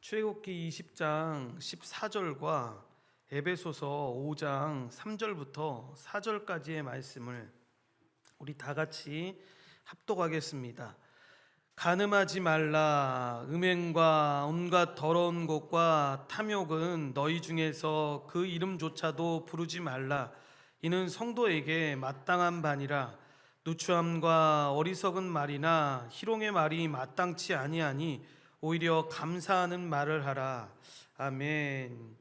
출애굽기 20장 14절과 에베소서 5장 3절부터 4절까지의 말씀을 우리 다 같이 합독하겠습니다. 간음하지 말라. 음행과 온갖 더러운 것과 탐욕은 너희 중에서 그 이름조차도 부르지 말라. 이는 성도에게 마땅한 바니라. 누추함과 어리석은 말이나 희롱의 말이 마땅치 아니하니 오히려 감사하는 말을 하라. 아멘.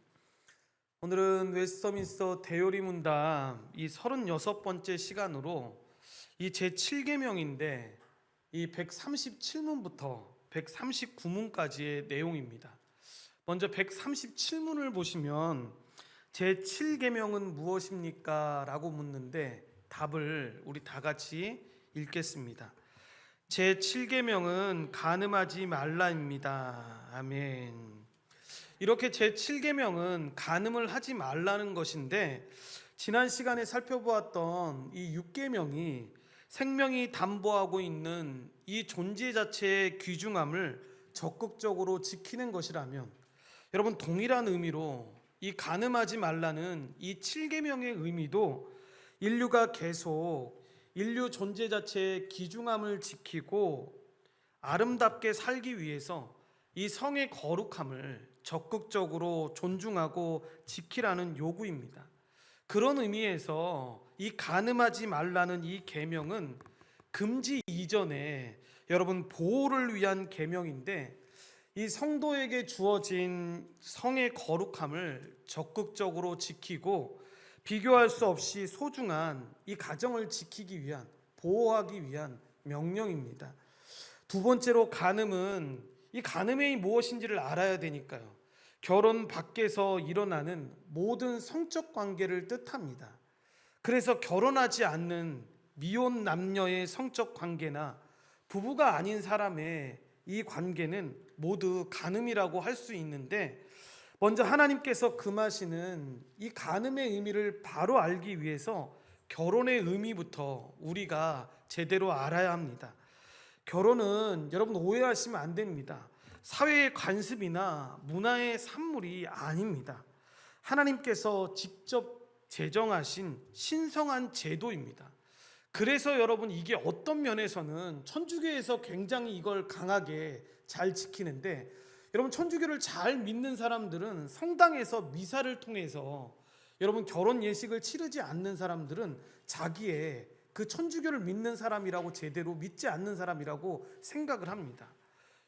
오늘은 웨스터민스터 대요리 문답 이 36번째 시간으로 이 제7계명인데 이 137문부터 139문까지의 내용입니다. 먼저 137문을 보시면 제7계명은 무엇입니까? 라고 묻는데 답을 우리 다 같이 읽겠습니다. 제7계명은 간음하지 말라입니다. 아멘. 이렇게 제7계명은 간음을 하지 말라는 것인데, 지난 시간에 살펴보았던 이 6계명이 생명이 담보하고 있는 이 존재 자체의 귀중함을 적극적으로 지키는 것이라면, 여러분 동일한 의미로 이 간음하지 말라는 이 7계명의 의미도 인류가 계속 인류 존재 자체의 귀중함을 지키고 아름답게 살기 위해서 이 성의 거룩함을 적극적으로 존중하고 지키라는 요구입니다. 그런 의미에서 이 간음하지 말라는 이 계명은 금지 이전에 여러분 보호를 위한 계명인데, 이 성도에게 주어진 성의 거룩함을 적극적으로 지키고 비교할 수 없이 소중한 이 가정을 지키기 위한, 보호하기 위한 명령입니다. 두 번째로 간음은 이 간음이 무엇인지를 알아야 되니까요. 결혼 밖에서 일어나는 모든 성적 관계를 뜻합니다. 그래서 결혼하지 않는 미혼 남녀의 성적 관계나 부부가 아닌 사람의 이 관계는 모두 간음이라고 할 수 있는데, 먼저 하나님께서 금하시는 이 간음의 의미를 바로 알기 위해서 결혼의 의미부터 우리가 제대로 알아야 합니다. 결혼은 여러분 오해하시면 안 됩니다. 사회의 관습이나 문화의 산물이 아닙니다. 하나님께서 직접 제정하신 신성한 제도입니다. 그래서 여러분 이게 어떤 면에서는 천주교에서 굉장히 이걸 강하게 잘 지키는데, 여러분 천주교를 잘 믿는 사람들은 성당에서 미사를 통해서, 여러분 결혼 예식을 치르지 않는 사람들은 자기의 그 천주교를 믿는 사람이라고 제대로 믿지 않는 사람이라고 생각을 합니다.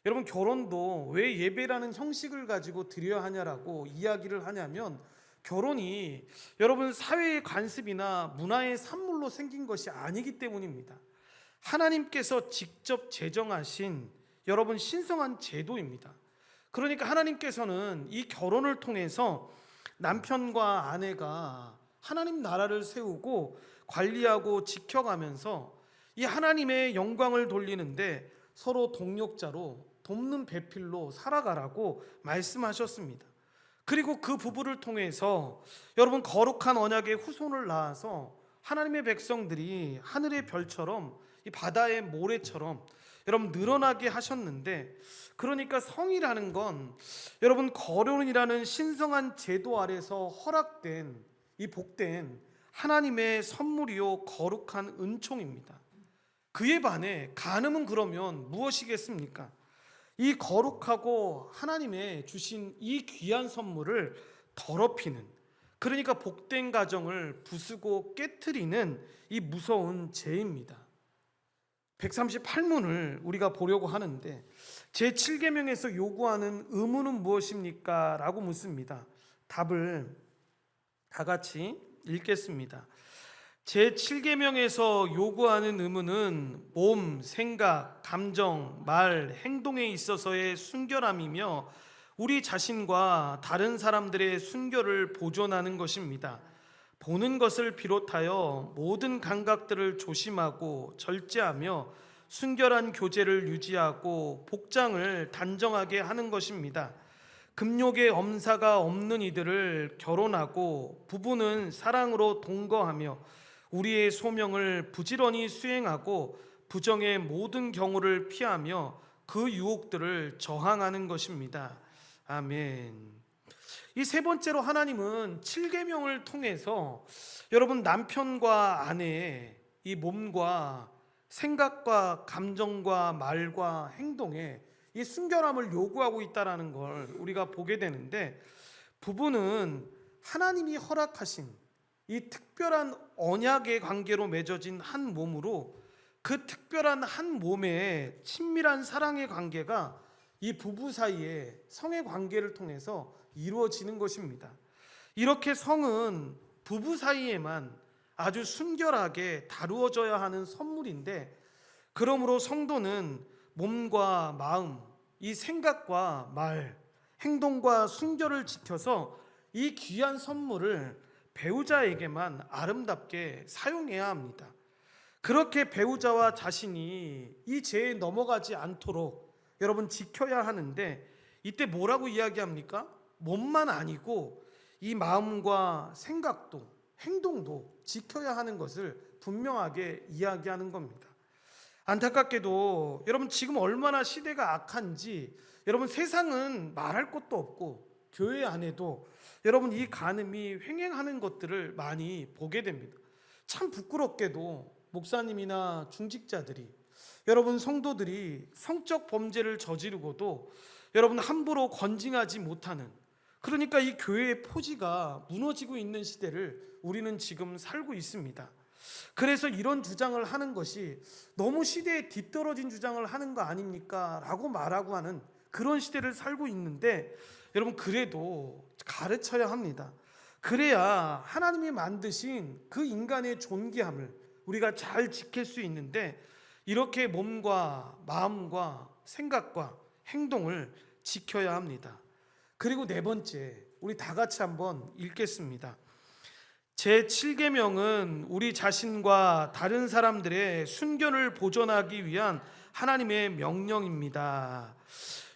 여러분 결혼도 왜 예배라는 형식을 가지고 드려야 하냐라고 이야기를 하냐면, 결혼이 여러분 사회의 관습이나 문화의 산물로 생긴 것이 아니기 때문입니다. 하나님께서 직접 제정하신 여러분 신성한 제도입니다. 그러니까 하나님께서는 이 결혼을 통해서 남편과 아내가 하나님 나라를 세우고 관리하고 지켜가면서 이 하나님의 영광을 돌리는데 서로 동력자로 돕는 배필로 살아가라고 말씀하셨습니다. 그리고 그 부부를 통해서 여러분 거룩한 언약의 후손을 낳아서 하나님의 백성들이 하늘의 별처럼 이 바다의 모래처럼 여러분 늘어나게 하셨는데, 그러니까 성이라는 건 여러분 결혼이라는 신성한 제도 아래서 허락된 이 복된 하나님의 선물이요 거룩한 은총입니다. 그에 반해 간음은 그러면 무엇이겠습니까? 이 거룩하고 하나님의 주신 이 귀한 선물을 더럽히는, 그러니까 복된 가정을 부수고 깨트리는 이 무서운 죄입니다. 138문을 우리가 보려고 하는데, 제7계명에서 요구하는 의무는 무엇입니까? 라고 묻습니다. 답을 다 같이 읽겠습니다. 제7계명에서 요구하는 의무는 몸, 생각, 감정, 말, 행동에 있어서의 순결함이며 우리 자신과 다른 사람들의 순결을 보존하는 것입니다. 보는 것을 비롯하여 모든 감각들을 조심하고 절제하며 순결한 교제를 유지하고 복장을 단정하게 하는 것입니다. 금욕의 엄사가 없는 이들을 결혼하고 부부는 사랑으로 동거하며 우리의 소명을 부지런히 수행하고 부정의 모든 경우를 피하며 그 유혹들을 저항하는 것입니다. 아멘. 이 세 번째로 하나님은 7계명을 통해서 여러분 남편과 아내의 이 몸과 생각과 감정과 말과 행동에 이 순결함을 요구하고 있다라는 걸 우리가 보게 되는데, 부부는 하나님이 허락하신 이 특별한 언약의 관계로 맺어진 한 몸으로 그 특별한 한 몸의 친밀한 사랑의 관계가 이 부부 사이에 성의 관계를 통해서 이루어지는 것입니다. 이렇게 성은 부부 사이에만 아주 순결하게 다루어져야 하는 선물인데, 그러므로 성도는 몸과 마음, 이 생각과 말, 행동과 순결을 지켜서 이 귀한 선물을 배우자에게만 아름답게 사용해야 합니다. 그렇게 배우자와 자신이 이 죄에 넘어가지 않도록 여러분 지켜야 하는데, 이때 뭐라고 이야기합니까? 몸만 아니고 이 마음과 생각도 행동도 지켜야 하는 것을 분명하게 이야기하는 겁니다. 안타깝게도 여러분 지금 얼마나 시대가 악한지, 여러분 세상은 말할 것도 없고 교회 안에도 여러분 이 간음이 횡행하는 것들을 많이 보게 됩니다. 참 부끄럽게도 목사님이나 중직자들이, 여러분 성도들이 성적 범죄를 저지르고도 여러분 함부로 건징하지 못하는, 그러니까 이 교회의 포지가 무너지고 있는 시대를 우리는 지금 살고 있습니다. 그래서 이런 주장을 하는 것이 너무 시대에 뒤떨어진 주장을 하는 거 아닙니까? 라고 말하고 하는 그런 시대를 살고 있는데, 여러분 그래도 가르쳐야 합니다. 그래야 하나님이 만드신 그 인간의 존귀함을 우리가 잘 지킬 수 있는데, 이렇게 몸과 마음과 생각과 행동을 지켜야 합니다. 그리고 네 번째, 우리 다 같이 한번 읽겠습니다. 제7계명은 우리 자신과 다른 사람들의 순결을 보존하기 위한 하나님의 명령입니다.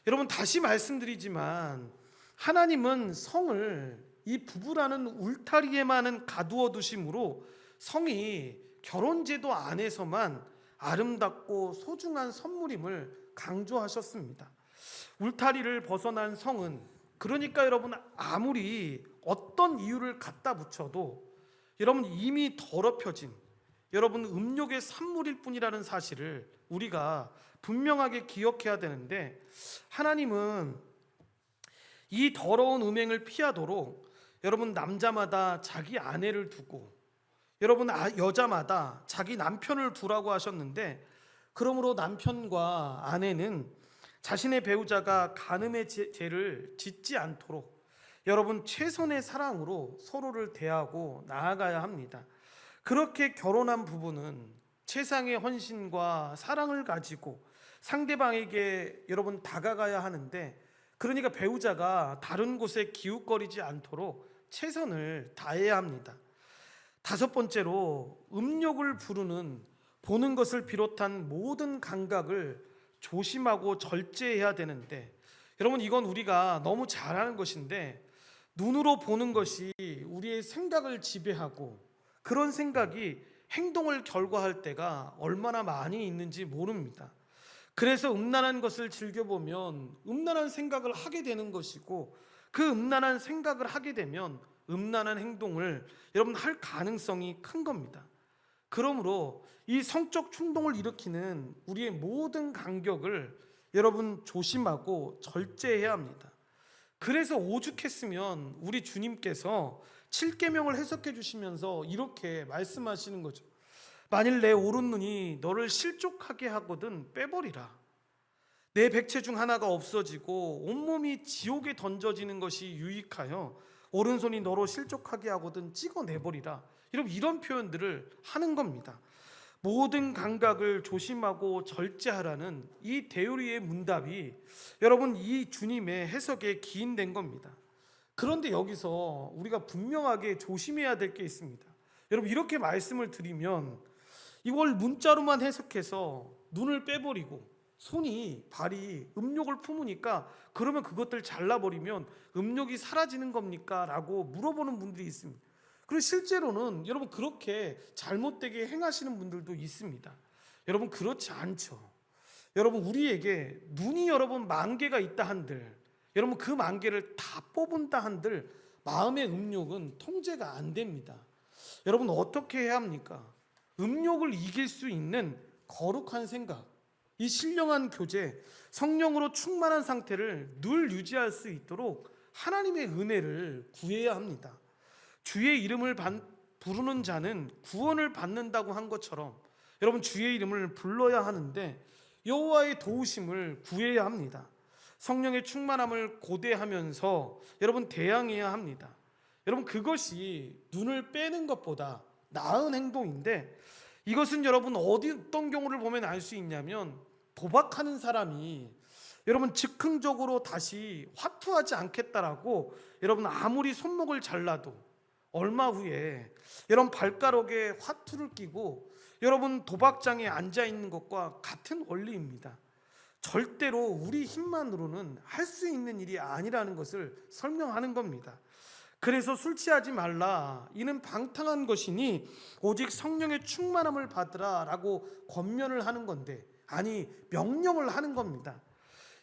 여러분 다시 말씀드리지만, 하나님은 성을 이 부부라는 울타리에만은 가두어 두심으로 성이 결혼제도 안에서만 아름답고 소중한 선물임을 강조하셨습니다. 울타리를 벗어난 성은, 그러니까 여러분 아무리 어떤 이유를 갖다 붙여도 여러분 이미 더럽혀진 여러분 음욕의 산물일 뿐이라는 사실을 우리가 분명하게 기억해야 되는데, 하나님은 이 더러운 음행을 피하도록 여러분 남자마다 자기 아내를 두고 여러분 여자마다 자기 남편을 두라고 하셨는데, 그러므로 남편과 아내는 자신의 배우자가 간음의 죄를 짓지 않도록 여러분 최선의 사랑으로 서로를 대하고 나아가야 합니다. 그렇게 결혼한 부부는 최상의 헌신과 사랑을 가지고 상대방에게 여러분 다가가야 하는데, 그러니까 배우자가 다른 곳에 기웃거리지 않도록 최선을 다해야 합니다. 다섯 번째로, 음욕을 부르는 보는 것을 비롯한 모든 감각을 조심하고 절제해야 되는데, 여러분 이건 우리가 너무 잘하는 것인데, 눈으로 보는 것이 우리의 생각을 지배하고 그런 생각이 행동을 결과할 때가 얼마나 많이 있는지 모릅니다. 그래서 음란한 것을 즐겨보면 음란한 생각을 하게 되는 것이고, 그 음란한 생각을 하게 되면 음란한 행동을 여러분 할 가능성이 큰 겁니다. 그러므로 이 성적 충동을 일으키는 우리의 모든 간격을 여러분 조심하고 절제해야 합니다. 그래서 오죽했으면 우리 주님께서 7계명을 해석해 주시면서 이렇게 말씀하시는 거죠. 만일 내 오른눈이 너를 실족하게 하거든 빼버리라. 내 백체 중 하나가 없어지고 온몸이 지옥에 던져지는 것이 유익하여 오른손이 너로 실족하게 하거든 찍어내버리라. 이런 표현들을 하는 겁니다. 모든 감각을 조심하고 절제하라는 이 대우리의 문답이 여러분 이 주님의 해석에 기인된 겁니다. 그런데 여기서 우리가 분명하게 조심해야 될 게 있습니다. 여러분 이렇게 말씀을 드리면 이걸 문자로만 해석해서 눈을 빼버리고 손이 발이 음욕을 품으니까 그러면 그것들 잘라버리면 음욕이 사라지는 겁니까? 라고 물어보는 분들이 있습니다. 그리고 실제로는 여러분 그렇게 잘못되게 행하시는 분들도 있습니다. 여러분 그렇지 않죠. 여러분 우리에게 눈이 여러분 만 개가 있다 한들 여러분 그 만개를 다 뽑은다 한들 마음의 음욕은 통제가 안 됩니다. 여러분 어떻게 해야 합니까? 음욕을 이길 수 있는 거룩한 생각, 이 신령한 교제, 성령으로 충만한 상태를 늘 유지할 수 있도록 하나님의 은혜를 구해야 합니다. 주의 이름을 부르는 자는 구원을 받는다고 한 것처럼 여러분 주의 이름을 불러야 하는데 여호와의 도우심을 구해야 합니다. 성령의 충만함을 고대하면서 여러분 대항해야 합니다. 여러분 그것이 눈을 빼는 것보다 나은 행동인데, 이것은 여러분 어떤 경우를 보면 알 수 있냐면, 도박하는 사람이 여러분 즉흥적으로 다시 화투하지 않겠다라고 여러분 아무리 손목을 잘라도 얼마 후에 여러분 발가락에 화투를 끼고 여러분 도박장에 앉아 있는 것과 같은 원리입니다. 절대로 우리 힘만으로는 할 수 있는 일이 아니라는 것을 설명하는 겁니다. 그래서 술 취하지 말라, 이는 방탕한 것이니 오직 성령의 충만함을 받으라 라고 권면을 하는 건데, 아니 명령을 하는 겁니다.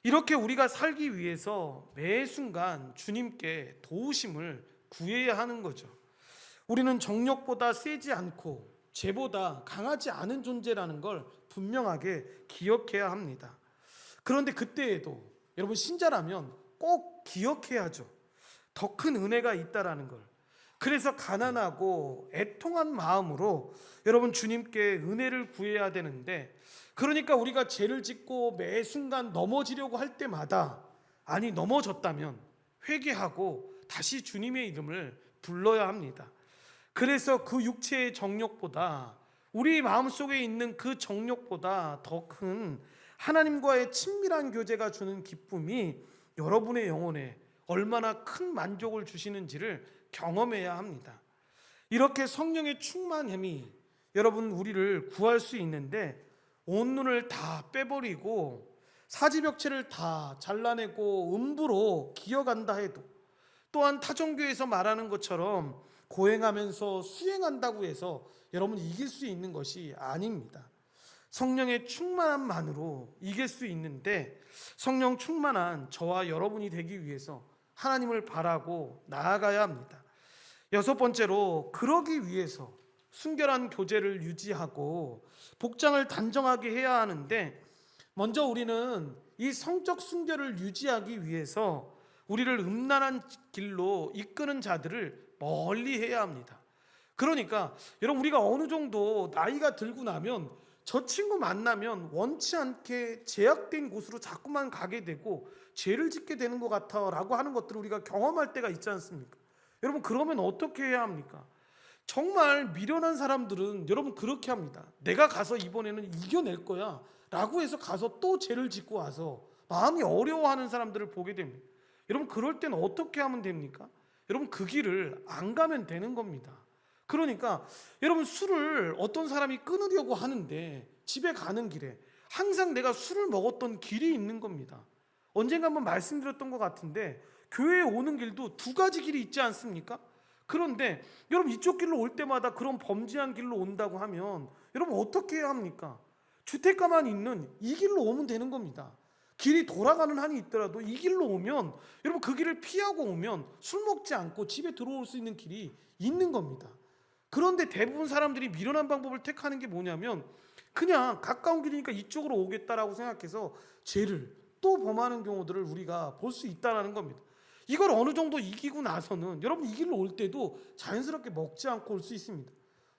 이렇게 우리가 살기 위해서 매 순간 주님께 도우심을 구해야 하는 거죠. 우리는 정욕보다 세지 않고 죄보다 강하지 않은 존재라는 걸 분명하게 기억해야 합니다. 그런데 그때에도 여러분 신자라면 꼭 기억해야죠. 더 큰 은혜가 있다라는 걸. 그래서 가난하고 애통한 마음으로 여러분 주님께 은혜를 구해야 되는데, 그러니까 우리가 죄를 짓고 매 순간 넘어지려고 할 때마다, 아니 넘어졌다면 회개하고 다시 주님의 이름을 불러야 합니다. 그래서 그 육체의 정욕보다, 우리 마음속에 있는 그 정욕보다 더 큰 하나님과의 친밀한 교제가 주는 기쁨이 여러분의 영혼에 얼마나 큰 만족을 주시는지를 경험해야 합니다. 이렇게 성령의 충만함이 여러분 우리를 구할 수 있는데, 온 눈을 다 빼버리고 사지벽체를 다 잘라내고 음부로 기어간다 해도, 또한 타종교에서 말하는 것처럼 고행하면서 수행한다고 해서 여러분 이길 수 있는 것이 아닙니다. 성령의 충만함만으로 이길 수 있는데, 성령 충만한 저와 여러분이 되기 위해서 하나님을 바라고 나아가야 합니다. 여섯 번째로, 그러기 위해서 순결한 교제를 유지하고 복장을 단정하게 해야 하는데, 먼저 우리는 이 성적 순결을 유지하기 위해서 우리를 음란한 길로 이끄는 자들을 멀리 해야 합니다. 그러니까 여러분 우리가 어느 정도 나이가 들고 나면 저 친구 만나면 원치 않게 제약된 곳으로 자꾸만 가게 되고 죄를 짓게 되는 것 같아 라고 하는 것들을 우리가 경험할 때가 있지 않습니까? 여러분 그러면 어떻게 해야 합니까? 정말 미련한 사람들은 여러분 그렇게 합니다. 내가 가서 이번에는 이겨낼 거야 라고 해서 가서 또 죄를 짓고 와서 마음이 어려워하는 사람들을 보게 됩니다. 여러분 그럴 때는 어떻게 하면 됩니까? 여러분 그 길을 안 가면 되는 겁니다. 그러니까 여러분 술을 어떤 사람이 끊으려고 하는데 집에 가는 길에 항상 내가 술을 먹었던 길이 있는 겁니다. 언젠가 한번 말씀드렸던 것 같은데, 교회에 오는 길도 두 가지 길이 있지 않습니까? 그런데 여러분 이쪽 길로 올 때마다 그런 범죄한 길로 온다고 하면 여러분 어떻게 해야 합니까? 주택가만 있는 이 길로 오면 되는 겁니다. 길이 돌아가는 한이 있더라도 이 길로 오면 여러분 그 길을 피하고 오면 술 먹지 않고 집에 들어올 수 있는 길이 있는 겁니다. 그런데 대부분 사람들이 미련한 방법을 택하는 게 뭐냐면, 그냥 가까운 길이니까 이쪽으로 오겠다라고 생각해서 죄를 또 범하는 경우들을 우리가 볼 수 있다는 겁니다. 이걸 어느 정도 이기고 나서는 여러분 이 길로 올 때도 자연스럽게 먹지 않고 올 수 있습니다.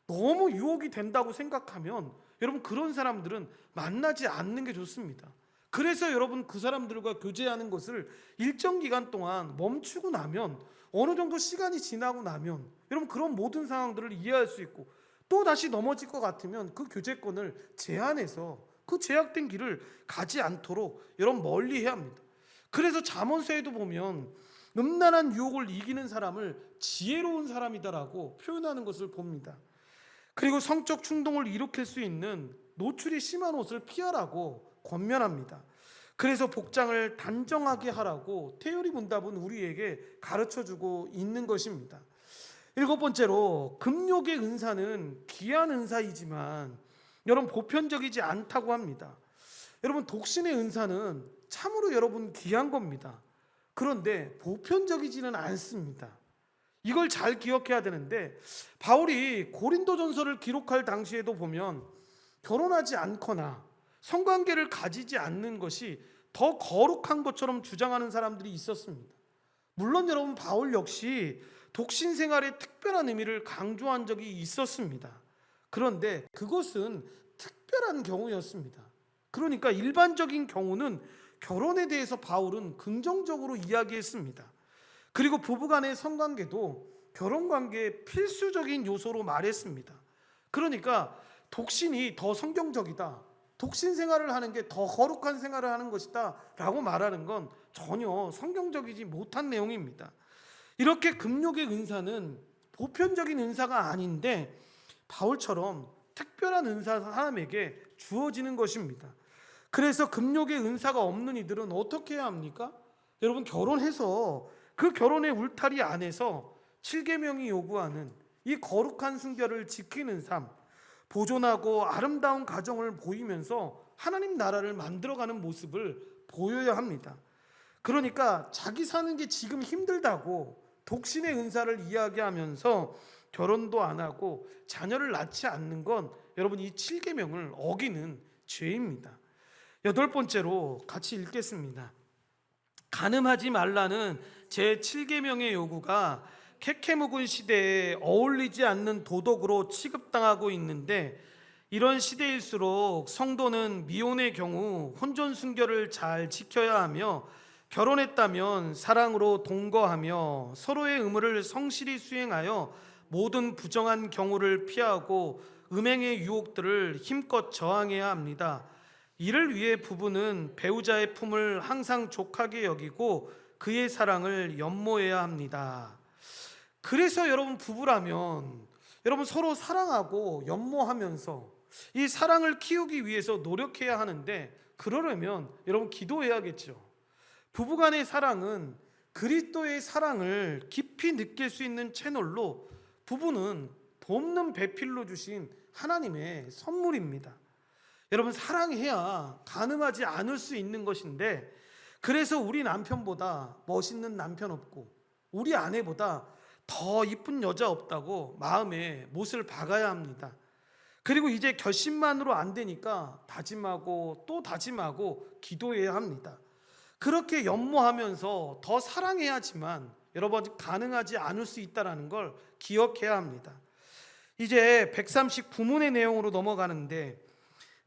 너무 유혹이 된다고 생각하면 여러분 그런 사람들은 만나지 않는 게 좋습니다. 그래서 여러분 그 사람들과 교제하는 것을 일정 기간 동안 멈추고 나면, 어느 정도 시간이 지나고 나면 여러분 그런 모든 상황들을 이해할 수 있고, 또 다시 넘어질 것 같으면 그 교제권을 제한해서 그 제약된 길을 가지 않도록 여러분 멀리 해야 합니다. 그래서 잠언서에도 보면 음란한 유혹을 이기는 사람을 지혜로운 사람이다라고 표현하는 것을 봅니다. 그리고 성적 충동을 일으킬 수 있는 노출이 심한 옷을 피하라고 권면합니다. 그래서 복장을 단정하게 하라고 테오리 문답은 우리에게 가르쳐주고 있는 것입니다. 일곱 번째로, 금욕의 은사는 귀한 은사이지만 여러분 보편적이지 않다고 합니다. 여러분 독신의 은사는 참으로 여러분 귀한 겁니다. 그런데 보편적이지는 않습니다. 이걸 잘 기억해야 되는데, 바울이 고린도전서를 기록할 당시에도 보면 결혼하지 않거나 성관계를 가지지 않는 것이 더 거룩한 것처럼 주장하는 사람들이 있었습니다. 물론 여러분, 바울 역시 독신 생활의 특별한 의미를 강조한 적이 있었습니다. 그런데 그것은 특별한 경우였습니다. 그러니까 일반적인 경우는 결혼에 대해서 바울은 긍정적으로 이야기했습니다. 그리고 부부간의 성관계도 결혼관계의 필수적인 요소로 말했습니다. 그러니까 독신이 더 성경적이다, 독신 생활을 하는 게 더 거룩한 생활을 하는 것이다 라고 말하는 건 전혀 성경적이지 못한 내용입니다. 이렇게 금욕의 은사는 보편적인 은사가 아닌데 바울처럼 특별한 은사 사람에게 주어지는 것입니다. 그래서 금욕의 은사가 없는 이들은 어떻게 해야 합니까? 여러분, 결혼해서 그 결혼의 울타리 안에서 7계명이 요구하는 이 거룩한 순결을 지키는 삶, 보존하고 아름다운 가정을 보이면서 하나님 나라를 만들어가는 모습을 보여야 합니다. 그러니까 자기 사는 게 지금 힘들다고 독신의 은사를 이야기하면서 결혼도 안 하고 자녀를 낳지 않는 건 여러분, 이 7계명을 어기는 죄입니다. 8번째로 같이 읽겠습니다. 간음하지 말라는 제7계명의 요구가 캐캐묵은 시대에 어울리지 않는 도덕으로 취급당하고 있는데, 이런 시대일수록 성도는 미혼의 경우 혼전 순결을 잘 지켜야 하며, 결혼했다면 사랑으로 동거하며 서로의 의무를 성실히 수행하여 모든 부정한 경우를 피하고 음행의 유혹들을 힘껏 저항해야 합니다. 이를 위해 부부는 배우자의 품을 항상 족하게 여기고 그의 사랑을 연모해야 합니다. 그래서 여러분, 부부라면 여러분 서로 사랑하고 연모하면서 이 사랑을 키우기 위해서 노력해야 하는데, 그러려면 여러분 기도해야겠죠. 부부간의 사랑은 그리스도의 사랑을 깊이 느낄 수 있는 채널로, 부부는 돕는 배필로 주신 하나님의 선물입니다. 여러분, 사랑해야 간음하지 않을 수 있는 것인데, 그래서 우리 남편보다 멋있는 남편 없고 우리 아내보다 더 이쁜 여자 없다고 마음에 못을 박아야 합니다. 그리고 이제 결심만으로 안 되니까 다짐하고 또 다짐하고 기도해야 합니다. 그렇게 연모하면서 더 사랑해야지만 여러분, 가능하지 않을 수 있다는 걸 기억해야 합니다. 이제 139문의 내용으로 넘어가는데,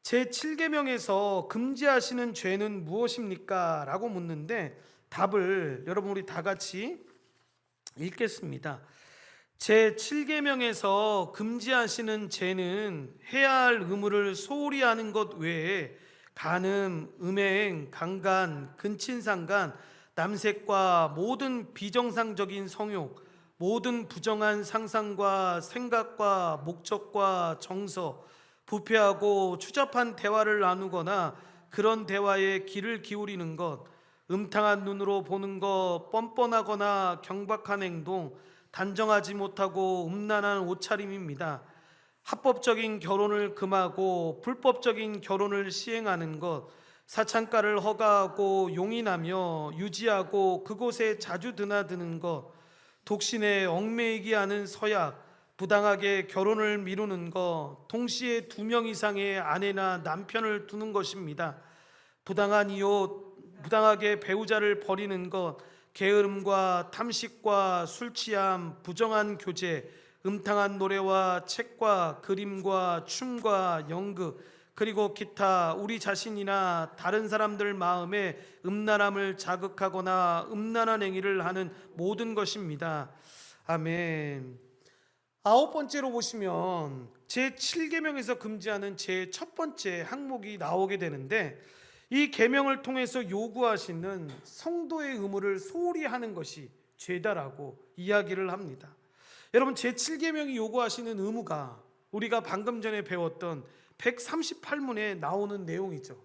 제7계명에서 금지하시는 죄는 무엇입니까? 라고 묻는데, 답을 여러분 우리 다 같이 읽겠습니다. 제7계명에서 금지하시는 죄는 해야 할 의무를 소홀히 하는 것 외에 간음, 음행, 강간, 근친상간, 남색과 모든 비정상적인 성욕, 모든 부정한 상상과 생각과 목적과 정서, 부패하고 추잡한 대화를 나누거나 그런 대화에 귀를 기울이는 것, 음탕한 눈으로 보는 것, 뻔뻔하거나 경박한 행동, 단정하지 못하고 음란한 옷차림입니다. 합법적인 결혼을 금하고 불법적인 결혼을 시행하는 것, 사창가를 허가하고 용인하며 유지하고 그곳에 자주 드나드는 것, 독신에 얽매이게 하는 서약, 부당하게 결혼을 미루는 것, 동시에 2명 이상의 아내나 남편을 두는 것입니다. 부당한 이웃, 부당하게 배우자를 버리는 것, 게으름과 탐식과 술 취함, 부정한 교제, 음탕한 노래와 책과 그림과 춤과 연극, 그리고 기타 우리 자신이나 다른 사람들 마음에 음란함을 자극하거나 음란한 행위를 하는 모든 것입니다. 아멘. 9번째로 보시면 제7계명에서 금지하는 제 첫 번째 항목이 나오게 되는데, 이 계명을 통해서 요구하시는 성도의 의무를 소홀히 하는 것이 죄다라고 이야기를 합니다. 여러분, 제7계명이 요구하시는 의무가 우리가 방금 전에 배웠던 138문에 나오는 내용이죠.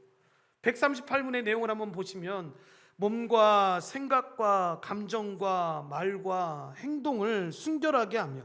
138문의 내용을 한번 보시면 몸과 생각과 감정과 말과 행동을 순결하게 하며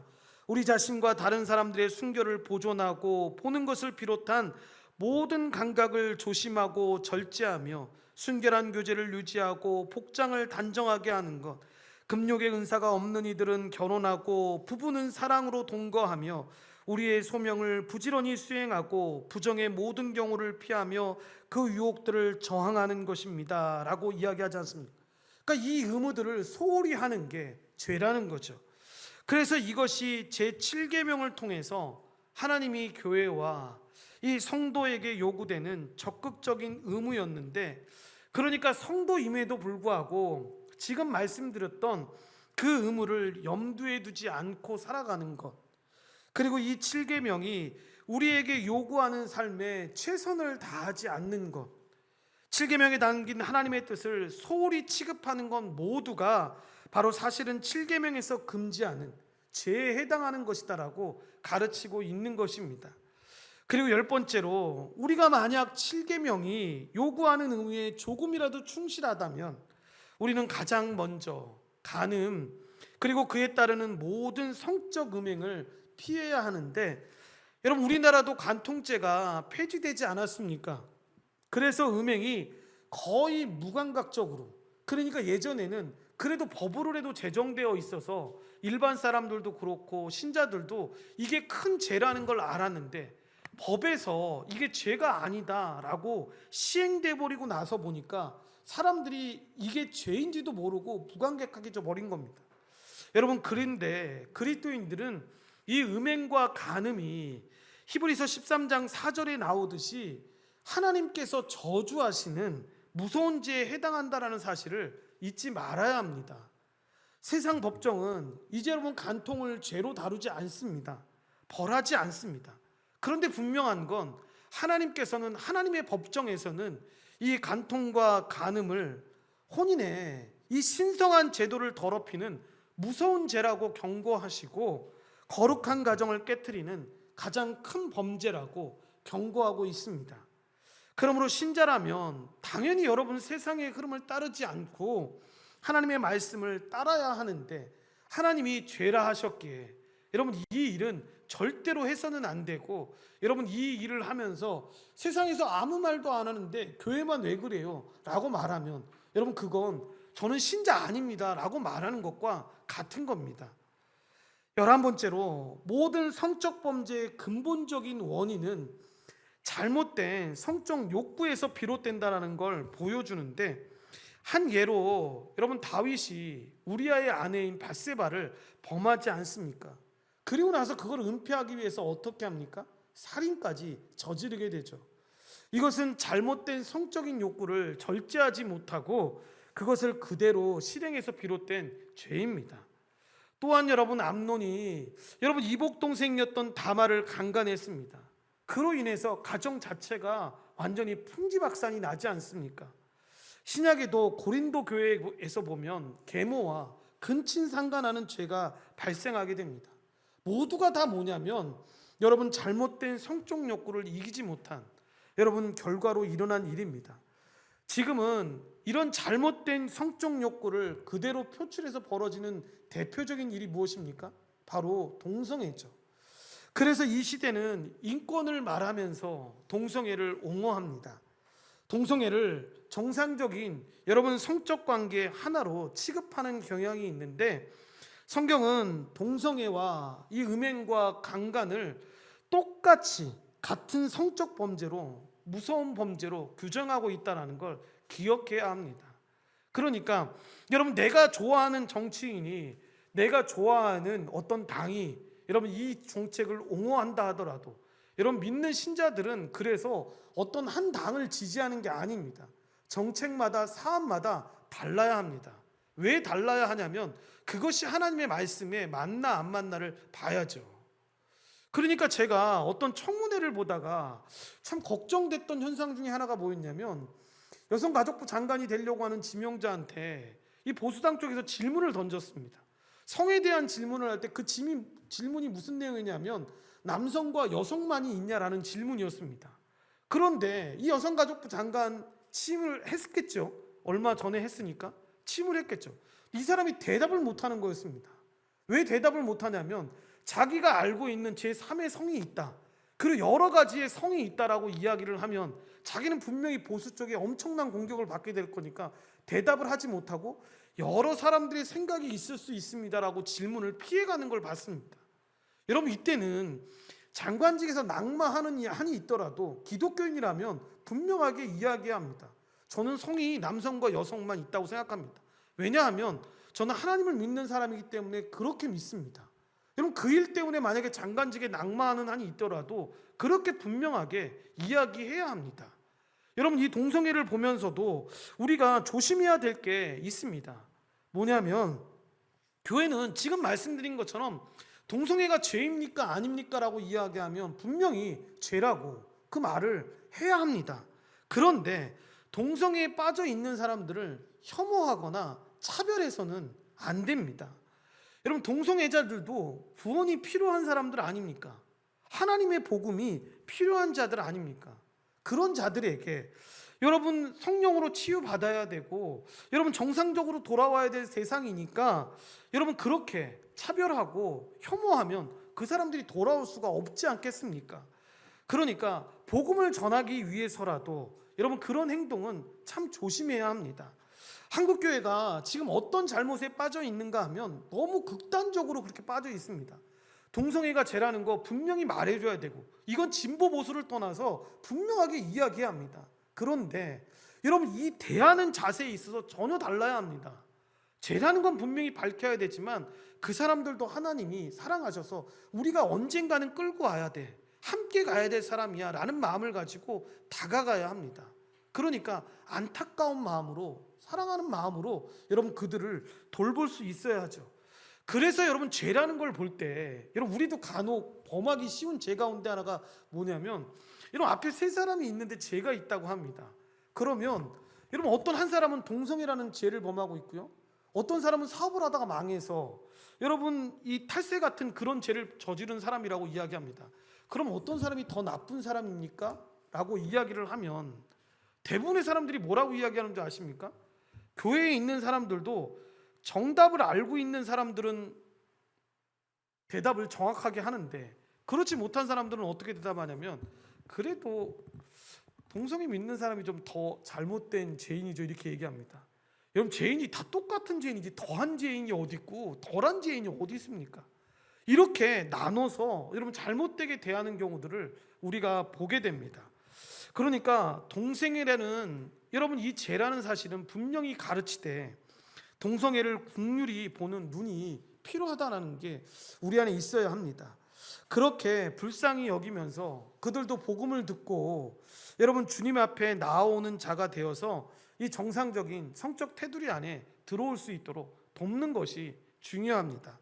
우리 자신과 다른 사람들의 순결을 보존하고 보는 것을 비롯한 모든 감각을 조심하고 절제하며 순결한 교제를 유지하고 복장을 단정하게 하는 것, 금욕의 은사가 없는 이들은 결혼하고 부부는 사랑으로 동거하며 우리의 소명을 부지런히 수행하고 부정의 모든 경우를 피하며 그 유혹들을 저항하는 것입니다 라고 이야기하지 않습니까? 그러니까 이 의무들을 소홀히 하는 게 죄라는 거죠. 그래서 이것이 제7계명을 통해서 하나님이 교회와 이 성도에게 요구되는 적극적인 의무였는데, 그러니까 성도임에도 불구하고 지금 말씀드렸던 그 의무를 염두에 두지 않고 살아가는 것, 그리고 이 7계명이 우리에게 요구하는 삶에 최선을 다하지 않는 것, 7계명에 담긴 하나님의 뜻을 소홀히 취급하는 건 모두가 바로 사실은 7계명에서 금지하는 죄에 해당하는 것이다라고 가르치고 있는 것입니다. 그리고 10번째로, 우리가 만약 7계명이 요구하는 의무에 조금이라도 충실하다면 우리는 가장 먼저 간음, 그리고 그에 따르는 모든 성적 음행을 피해야 하는데, 여러분 우리나라도 간통죄가 폐지되지 않았습니까? 그래서 음행이 거의 무감각적으로, 그러니까 예전에는 그래도 법으로라도 제정되어 있어서 일반 사람들도 그렇고 신자들도 이게 큰 죄라는 걸 알았는데, 법에서 이게 죄가 아니다라고 시행돼 버리고 나서 보니까 사람들이 이게 죄인지도 모르고 무감각하게 버린 겁니다. 여러분, 그런데 그리스도인들은 이 음행과 간음이 히브리서 13장 4절에 나오듯이 하나님께서 저주하시는 무서운 죄에 해당한다라는 사실을 잊지 말아야 합니다. 세상 법정은 이제 여러분 간통을 죄로 다루지 않습니다. 벌하지 않습니다. 그런데 분명한 건 하나님께서는, 하나님의 법정에서는 이 간통과 간음을 혼인의 이 신성한 제도를 더럽히는 무서운 죄라고 경고하시고 거룩한 가정을 깨트리는 가장 큰 범죄라고 경고하고 있습니다. 그러므로 신자라면 당연히 여러분 세상의 흐름을 따르지 않고 하나님의 말씀을 따라야 하는데, 하나님이 죄라 하셨기에 여러분 이 일은 절대로 해서는 안 되고, 여러분 이 일을 하면서 세상에서 아무 말도 안 하는데 교회만 왜 그래요? 라고 말하면 여러분 그건 저는 신자 아닙니다 라고 말하는 것과 같은 겁니다. 11번째로, 모든 성적 범죄의 근본적인 원인은 잘못된 성적 욕구에서 비롯된다는 걸 보여주는데, 한 예로 여러분 다윗이 우리아의 아내인 밧세바를 범하지 않습니까? 그리고 나서 그걸 은폐하기 위해서 어떻게 합니까? 살인까지 저지르게 되죠. 이것은 잘못된 성적인 욕구를 절제하지 못하고 그것을 그대로 실행해서 비롯된 죄입니다. 또한 여러분 암논이 여러분 이복 동생이었던 다말을 강간했습니다. 그로 인해서 가정 자체가 완전히 풍지박산이 나지 않습니까? 신약에도 고린도 교회에서 보면 계모와 근친상간하는 죄가 발생하게 됩니다. 모두가 다 뭐냐면 여러분 잘못된 성적 욕구를 이기지 못한 여러분 결과로 일어난 일입니다. 지금은 이런 잘못된 성적 욕구를 그대로 표출해서 벌어지는 대표적인 일이 무엇입니까? 바로 동성애죠. 그래서 이 시대는 인권을 말하면서 동성애를 옹호합니다. 동성애를 정상적인 여러분 성적 관계 하나로 취급하는 경향이 있는데, 성경은 동성애와 이 음행과 강간을 똑같이 같은 성적 범죄로, 무서운 범죄로 규정하고 있다는 걸 기억해야 합니다. 그러니까 여러분 내가 좋아하는 정치인이, 내가 좋아하는 어떤 당이 여러분 이 정책을 옹호한다 하더라도 여러분 믿는 신자들은 그래서 어떤 한 당을 지지하는 게 아닙니다. 정책마다 사안마다 달라야 합니다. 왜 달라야 하냐면 그것이 하나님의 말씀에 맞나 안 맞나를 봐야죠. 그러니까 제가 어떤 청문회를 보다가 참 걱정됐던 현상 중에 하나가 뭐였냐면, 여성가족부 장관이 되려고 하는 지명자한테 이 보수당 쪽에서 질문을 던졌습니다. 성에 대한 질문을 할 때 그 질문이 무슨 내용이냐면 남성과 여성만이 있냐라는 질문이었습니다. 그런데 이 여성가족부 장관 취임을 했겠죠. 얼마 전에 했으니까 취임을 했겠죠. 이 사람이 대답을 못하는 거였습니다. 왜 대답을 못하냐면 자기가 알고 있는 제3의 성이 있다, 그리고 여러 가지의 성이 있다라고 이야기를 하면 자기는 분명히 보수 쪽에 엄청난 공격을 받게 될 거니까 대답을 하지 못하고 여러 사람들의 생각이 있을 수 있습니다라고 질문을 피해가는 걸 봤습니다. 여러분, 이때는 장관직에서 낙마하는 한이 있더라도 기독교인이라면 분명하게 이야기해야 합니다. 저는 성이 남성과 여성만 있다고 생각합니다. 왜냐하면 저는 하나님을 믿는 사람이기 때문에 그렇게 믿습니다. 여러분, 그 일 때문에 만약에 장관직에 낙마하는 한이 있더라도 그렇게 분명하게 이야기해야 합니다. 여러분, 이 동성애를 보면서도 우리가 조심해야 될 게 있습니다. 뭐냐면 교회는 지금 말씀드린 것처럼 동성애가 죄입니까 아닙니까 라고 이야기하면 분명히 죄라고 그 말을 해야 합니다. 그런데 동성애에 빠져 있는 사람들을 혐오하거나 차별해서는 안 됩니다. 여러분, 동성애자들도 구원이 필요한 사람들 아닙니까? 하나님의 복음이 필요한 자들 아닙니까? 그런 자들에게 여러분 성령으로 치유받아야 되고 여러분 정상적으로 돌아와야 될 세상이니까 여러분 그렇게 차별하고 혐오하면 그 사람들이 돌아올 수가 없지 않겠습니까? 그러니까 복음을 전하기 위해서라도 여러분 그런 행동은 참 조심해야 합니다. 한국교회가 지금 어떤 잘못에 빠져 있는가 하면 너무 극단적으로 그렇게 빠져 있습니다. 동성애가 죄라는 거 분명히 말해줘야 되고 이건 진보 보수를 떠나서 분명하게 이야기해야 합니다. 그런데 여러분 이 대하는 자세에 있어서 전혀 달라야 합니다. 죄라는 건 분명히 밝혀야 되지만 그 사람들도 하나님이 사랑하셔서 우리가 언젠가는 끌고 와야 돼, 함께 가야 될 사람이야 라는 마음을 가지고 다가가야 합니다. 그러니까 안타까운 마음으로, 사랑하는 마음으로 여러분 그들을 돌볼 수 있어야죠. 그래서 여러분 죄라는 걸 볼 때 여러분 우리도 간혹 범하기 쉬운 죄 가운데 하나가 뭐냐면 여러분 앞에 세 사람이 있는데 죄가 있다고 합니다. 그러면 여러분 어떤 한 사람은 동성애라는 죄를 범하고 있고요, 어떤 사람은 사업을 하다가 망해서 여러분 이 탈세 같은 그런 죄를 저지른 사람이라고 이야기합니다. 그럼 어떤 사람이 더 나쁜 사람입니까? 라고 이야기를 하면 대부분의 사람들이 뭐라고 이야기하는 줄 아십니까? 교회에 있는 사람들도 정답을 알고 있는 사람들은 대답을 정확하게 하는데 그렇지 못한 사람들은 어떻게 대답하냐면 그래도 동성애 믿는 사람이 좀 더 잘못된 죄인이죠 이렇게 얘기합니다. 여러분 죄인이 다 똑같은 죄인이지 더한 죄인이 어디 있고 덜한 죄인이 어디 있습니까? 이렇게 나눠서 여러분 잘못되게 대하는 경우들을 우리가 보게 됩니다. 그러니까 동성애라는 여러분 이 죄라는 사실은 분명히 가르치되 동성애를 긍휼히 보는 눈이 필요하다는 게 우리 안에 있어야 합니다. 그렇게 불쌍히 여기면서 그들도 복음을 듣고 여러분 주님 앞에 나아오는 자가 되어서 이 정상적인 성적 테두리 안에 들어올 수 있도록 돕는 것이 중요합니다.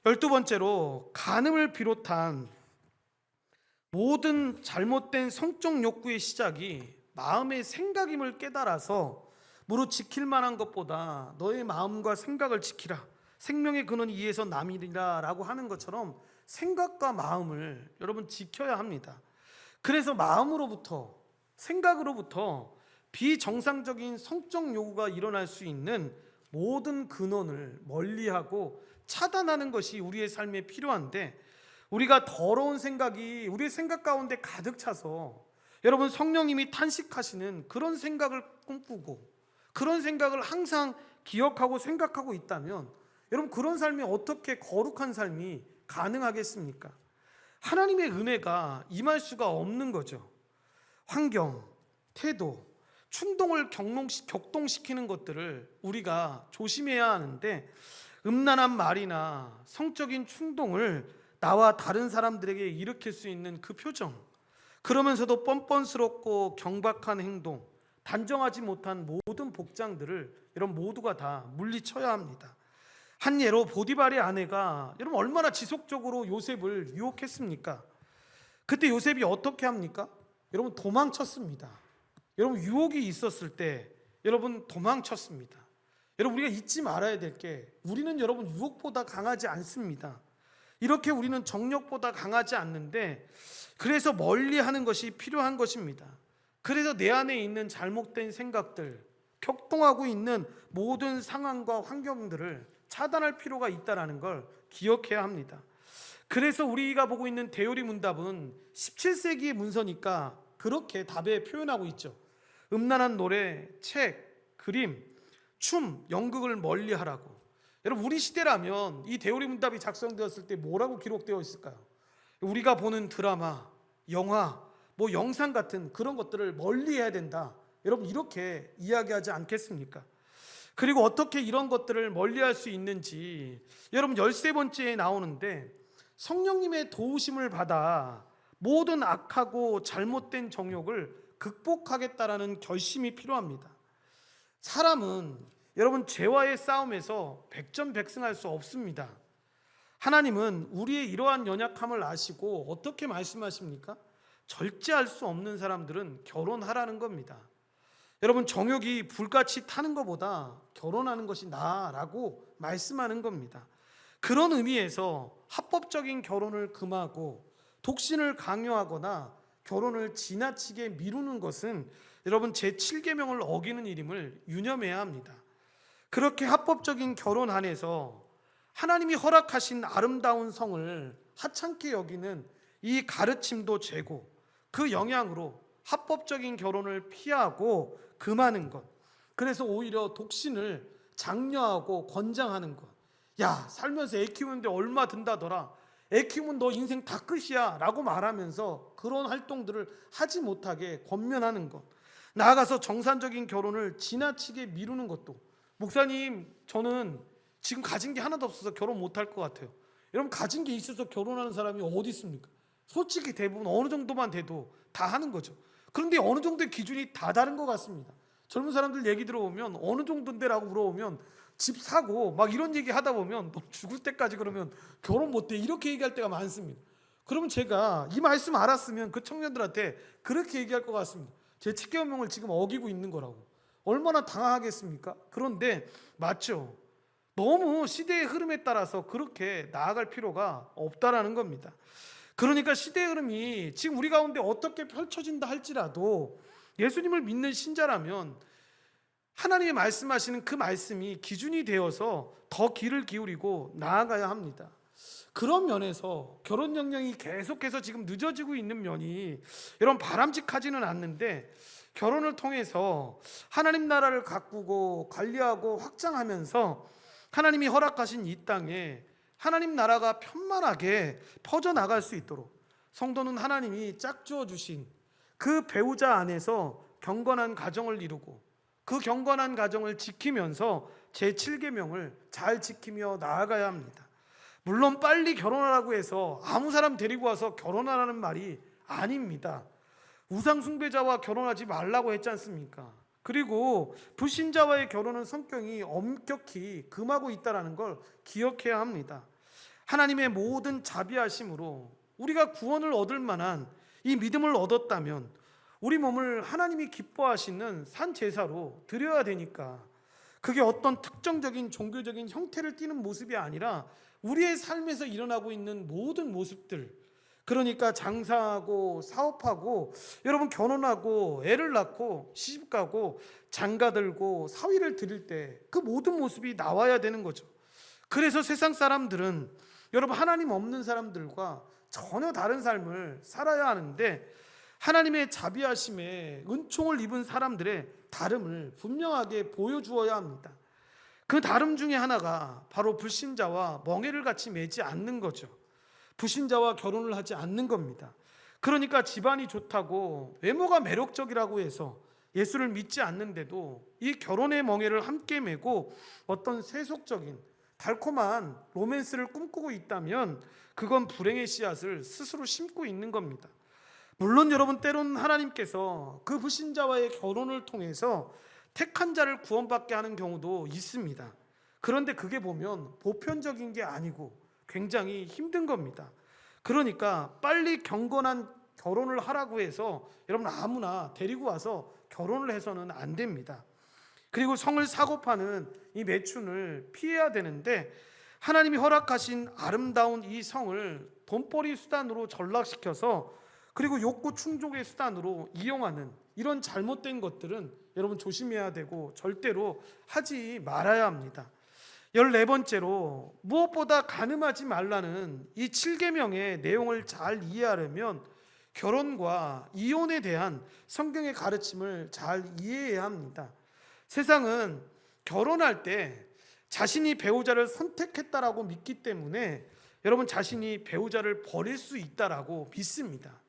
12번째로 간음을 비롯한 모든 잘못된 성적 욕구의 시작이 마음의 생각임을 깨달아서 무릇 지킬 만한 것보다 너의 마음과 생각을 지키라. 생명의 근원이 이에서 남이리라 라고 하는 것처럼 생각과 마음을 여러분 지켜야 합니다. 그래서 마음으로부터, 생각으로부터 비정상적인 성적 요구가 일어날 수 있는 모든 근원을 멀리하고 차단하는 것이 우리의 삶에 필요한데 우리가 더러운 생각이 우리의 생각 가운데 가득 차서 여러분 성령님이 탄식하시는 그런 생각을 꿈꾸고 그런 생각을 항상 기억하고 생각하고 있다면 여러분 그런 삶이 어떻게 거룩한 삶이 가능하겠습니까? 하나님의 은혜가 임할 수가 없는 거죠. 환경, 태도, 충동을 격동시키는 것들을 우리가 조심해야 하는데 음란한 말이나 성적인 충동을 나와 다른 사람들에게 일으킬 수 있는 그 표정, 그러면서도 뻔뻔스럽고 경박한 행동, 단정하지 못한 모든 복장들을 여러분 모두가 다 물리쳐야 합니다. 한 예로 보디발의 아내가 여러분 얼마나 지속적으로 요셉을 유혹했습니까? 그때 요셉이 어떻게 합니까? 여러분 도망쳤습니다. 여러분 유혹이 있었을 때 여러분 도망쳤습니다. 여러분 우리가 잊지 말아야 될 게 우리는 여러분 유혹보다 강하지 않습니다. 이렇게 우리는 정력보다 강하지 않는데 그래서 멀리하는 것이 필요한 것입니다. 그래서 내 안에 있는 잘못된 생각들, 격동하고 있는 모든 상황과 환경들을 차단할 필요가 있다는 걸 기억해야 합니다. 그래서 우리가 보고 있는 대요리 문답은 17세기의 문서니까 그렇게 답에 표현하고 있죠. 음란한 노래, 책, 그림, 춤, 연극을 멀리하라고. 여러분, 우리 시대라면 이 대우리 문답이 작성되었을 때 뭐라고 기록되어 있을까요? 우리가 보는 드라마, 영화, 영상 같은 그런 것들을 멀리해야 된다. 여러분, 이렇게 이야기하지 않겠습니까? 그리고 어떻게 이런 것들을 멀리할 수 있는지 여러분 13번째에 나오는데, 성령님의 도우심을 받아 모든 악하고 잘못된 정욕을 극복하겠다라는 결심이 필요합니다. 사람은 여러분 죄와의 싸움에서 백전백승할 수 없습니다. 하나님은 우리의 이러한 연약함을 아시고 어떻게 말씀하십니까? 절제할 수 없는 사람들은 결혼하라는 겁니다. 여러분, 정욕이 불같이 타는 것보다 결혼하는 것이 나아라고 말씀하는 겁니다. 그런 의미에서 합법적인 결혼을 금하고 독신을 강요하거나 결혼을 지나치게 미루는 것은 여러분 제7계명을 어기는 일임을 유념해야 합니다. 그렇게 합법적인 결혼 안에서 하나님이 허락하신 아름다운 성을 하찮게 여기는 이 가르침도 죄고, 그 영향으로 합법적인 결혼을 피하고 금하는 것, 그래서 오히려 독신을 장려하고 권장하는 것. 야, 살면서 애 키우는데 얼마 든다더라, 애 키우면 너 인생 다 끝이야 라고 말하면서 그런 활동들을 하지 못하게 권면하는 것, 나아가서 정상적인 결혼을 지나치게 미루는 것도. 목사님, 저는 지금 가진 게 하나도 없어서 결혼 못할 것 같아요. 여러분, 가진 게 있어서 결혼하는 사람이 어디 있습니까? 솔직히 대부분 어느 정도만 돼도 다 하는 거죠. 그런데 어느 정도의 기준이 다 다른 것 같습니다. 젊은 사람들 얘기 들어보면 어느 정도인데 라고 물어보면 집 사고 막 이런 얘기 하다 보면 너 죽을 때까지 그러면 결혼 못해 이렇게 얘기할 때가 많습니다. 그러면 제가 이 말씀 알았으면 그 청년들한테 그렇게 얘기할 것 같습니다. 제 7계명을 지금 어기고 있는 거라고. 얼마나 당황하겠습니까? 그런데 맞죠. 너무 시대의 흐름에 따라서 그렇게 나아갈 필요가 없다라는 겁니다. 그러니까 시대의 흐름이 지금 우리 가운데 어떻게 펼쳐진다 할지라도 예수님을 믿는 신자라면 하나님이 말씀하시는 그 말씀이 기준이 되어서 더 귀를 기울이고 나아가야 합니다. 그런 면에서 결혼 연령이 계속해서 지금 늦어지고 있는 면이 여러분 바람직하지는 않는데, 결혼을 통해서 하나님 나라를 가꾸고 관리하고 확장하면서 하나님이 허락하신 이 땅에 하나님 나라가 편만하게 퍼져나갈 수 있도록 성도는 하나님이 짝지어 주신 그 배우자 안에서 경건한 가정을 이루고 그 경건한 가정을 지키면서 제7계명을 잘 지키며 나아가야 합니다. 물론 빨리 결혼하라고 해서 아무 사람 데리고 와서 결혼하라는 말이 아닙니다. 우상 숭배자와 결혼하지 말라고 했지 않습니까? 그리고 불신자와의 결혼은 성경이 엄격히 금하고 있다는 걸 기억해야 합니다. 하나님의 모든 자비하심으로 우리가 구원을 얻을 만한 이 믿음을 얻었다면 우리 몸을 하나님이 기뻐하시는 산 제사로 드려야 되니까, 그게 어떤 특정적인 종교적인 형태를 띠는 모습이 아니라 우리의 삶에서 일어나고 있는 모든 모습들, 그러니까 장사하고 사업하고 여러분 결혼하고 애를 낳고 시집가고 장가들고 사위를 드릴 때 그 모든 모습이 나와야 되는 거죠. 그래서 세상 사람들은 여러분 하나님 없는 사람들과 전혀 다른 삶을 살아야 하는데, 하나님의 자비하심에 은총을 입은 사람들의 다름을 분명하게 보여주어야 합니다. 그 다름 중에 하나가 바로 불신자와 멍에를 같이 매지 않는 거죠. 불신자와 결혼을 하지 않는 겁니다. 그러니까 집안이 좋다고 외모가 매력적이라고 해서 예수를 믿지 않는데도 이 결혼의 멍에를 함께 메고 어떤 세속적인 달콤한 로맨스를 꿈꾸고 있다면 그건 불행의 씨앗을 스스로 심고 있는 겁니다. 물론 여러분, 때로는 하나님께서 그 불신자와의 결혼을 통해서 택한 자를 구원받게 하는 경우도 있습니다. 그런데 그게 보면 보편적인 게 아니고 굉장히 힘든 겁니다. 그러니까 빨리 경건한 결혼을 하라고 해서 여러분 아무나 데리고 와서 결혼을 해서는 안 됩니다. 그리고 성을 사고 파는 이 매춘을 피해야 되는데, 하나님이 허락하신 아름다운 이 성을 돈벌이 수단으로 전락시켜서 그리고 욕구 충족의 수단으로 이용하는 이런 잘못된 것들은 여러분 조심해야 되고 절대로 하지 말아야 합니다. 14번째로 무엇보다 간음하지 말라는 이 7계명의 내용을 잘 이해하려면 결혼과 이혼에 대한 성경의 가르침을 잘 이해해야 합니다. 세상은 결혼할 때 자신이 배우자를 선택했다라고 믿기 때문에 여러분 자신이 배우자를 버릴 수 있다라고 믿습니다.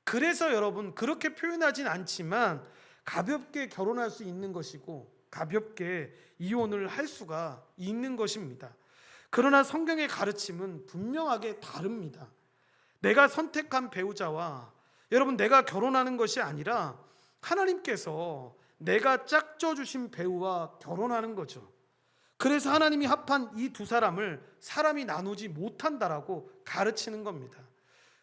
그래서 여러분 그렇게 표현하진 않지만 가볍게 결혼할 수 있는 것이고 가볍게 이혼을 할 수가 있는 것입니다. 그러나 성경의 가르침은 분명하게 다릅니다. 내가 선택한 배우자와 여러분 내가 결혼하는 것이 아니라 하나님께서 내가 짝져 주신 배우와 결혼하는 거죠. 그래서 하나님이 합한 이 두 사람을 사람이 나누지 못한다라고 가르치는 겁니다.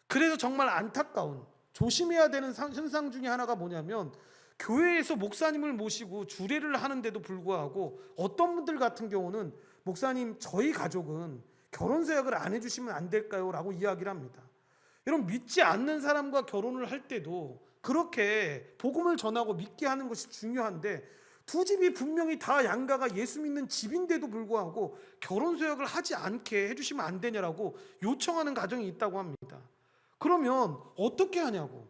그래서 정말 안타까운 조심해야 되는 현상 중에 하나가 뭐냐면 교회에서 목사님을 모시고 주례를 하는데도 불구하고 어떤 분들 같은 경우는 목사님 저희 가족은 결혼 서약을 안 해주시면 안 될까요? 라고 이야기를 합니다. 여러분 믿지 않는 사람과 결혼을 할 때도 그렇게 복음을 전하고 믿게 하는 것이 중요한데 두 집이 분명히 다 양가가 예수 믿는 집인데도 불구하고 결혼 서약을 하지 않게 해주시면 안 되냐라고 요청하는 가정이 있다고 합니다. 그러면 어떻게 하냐고.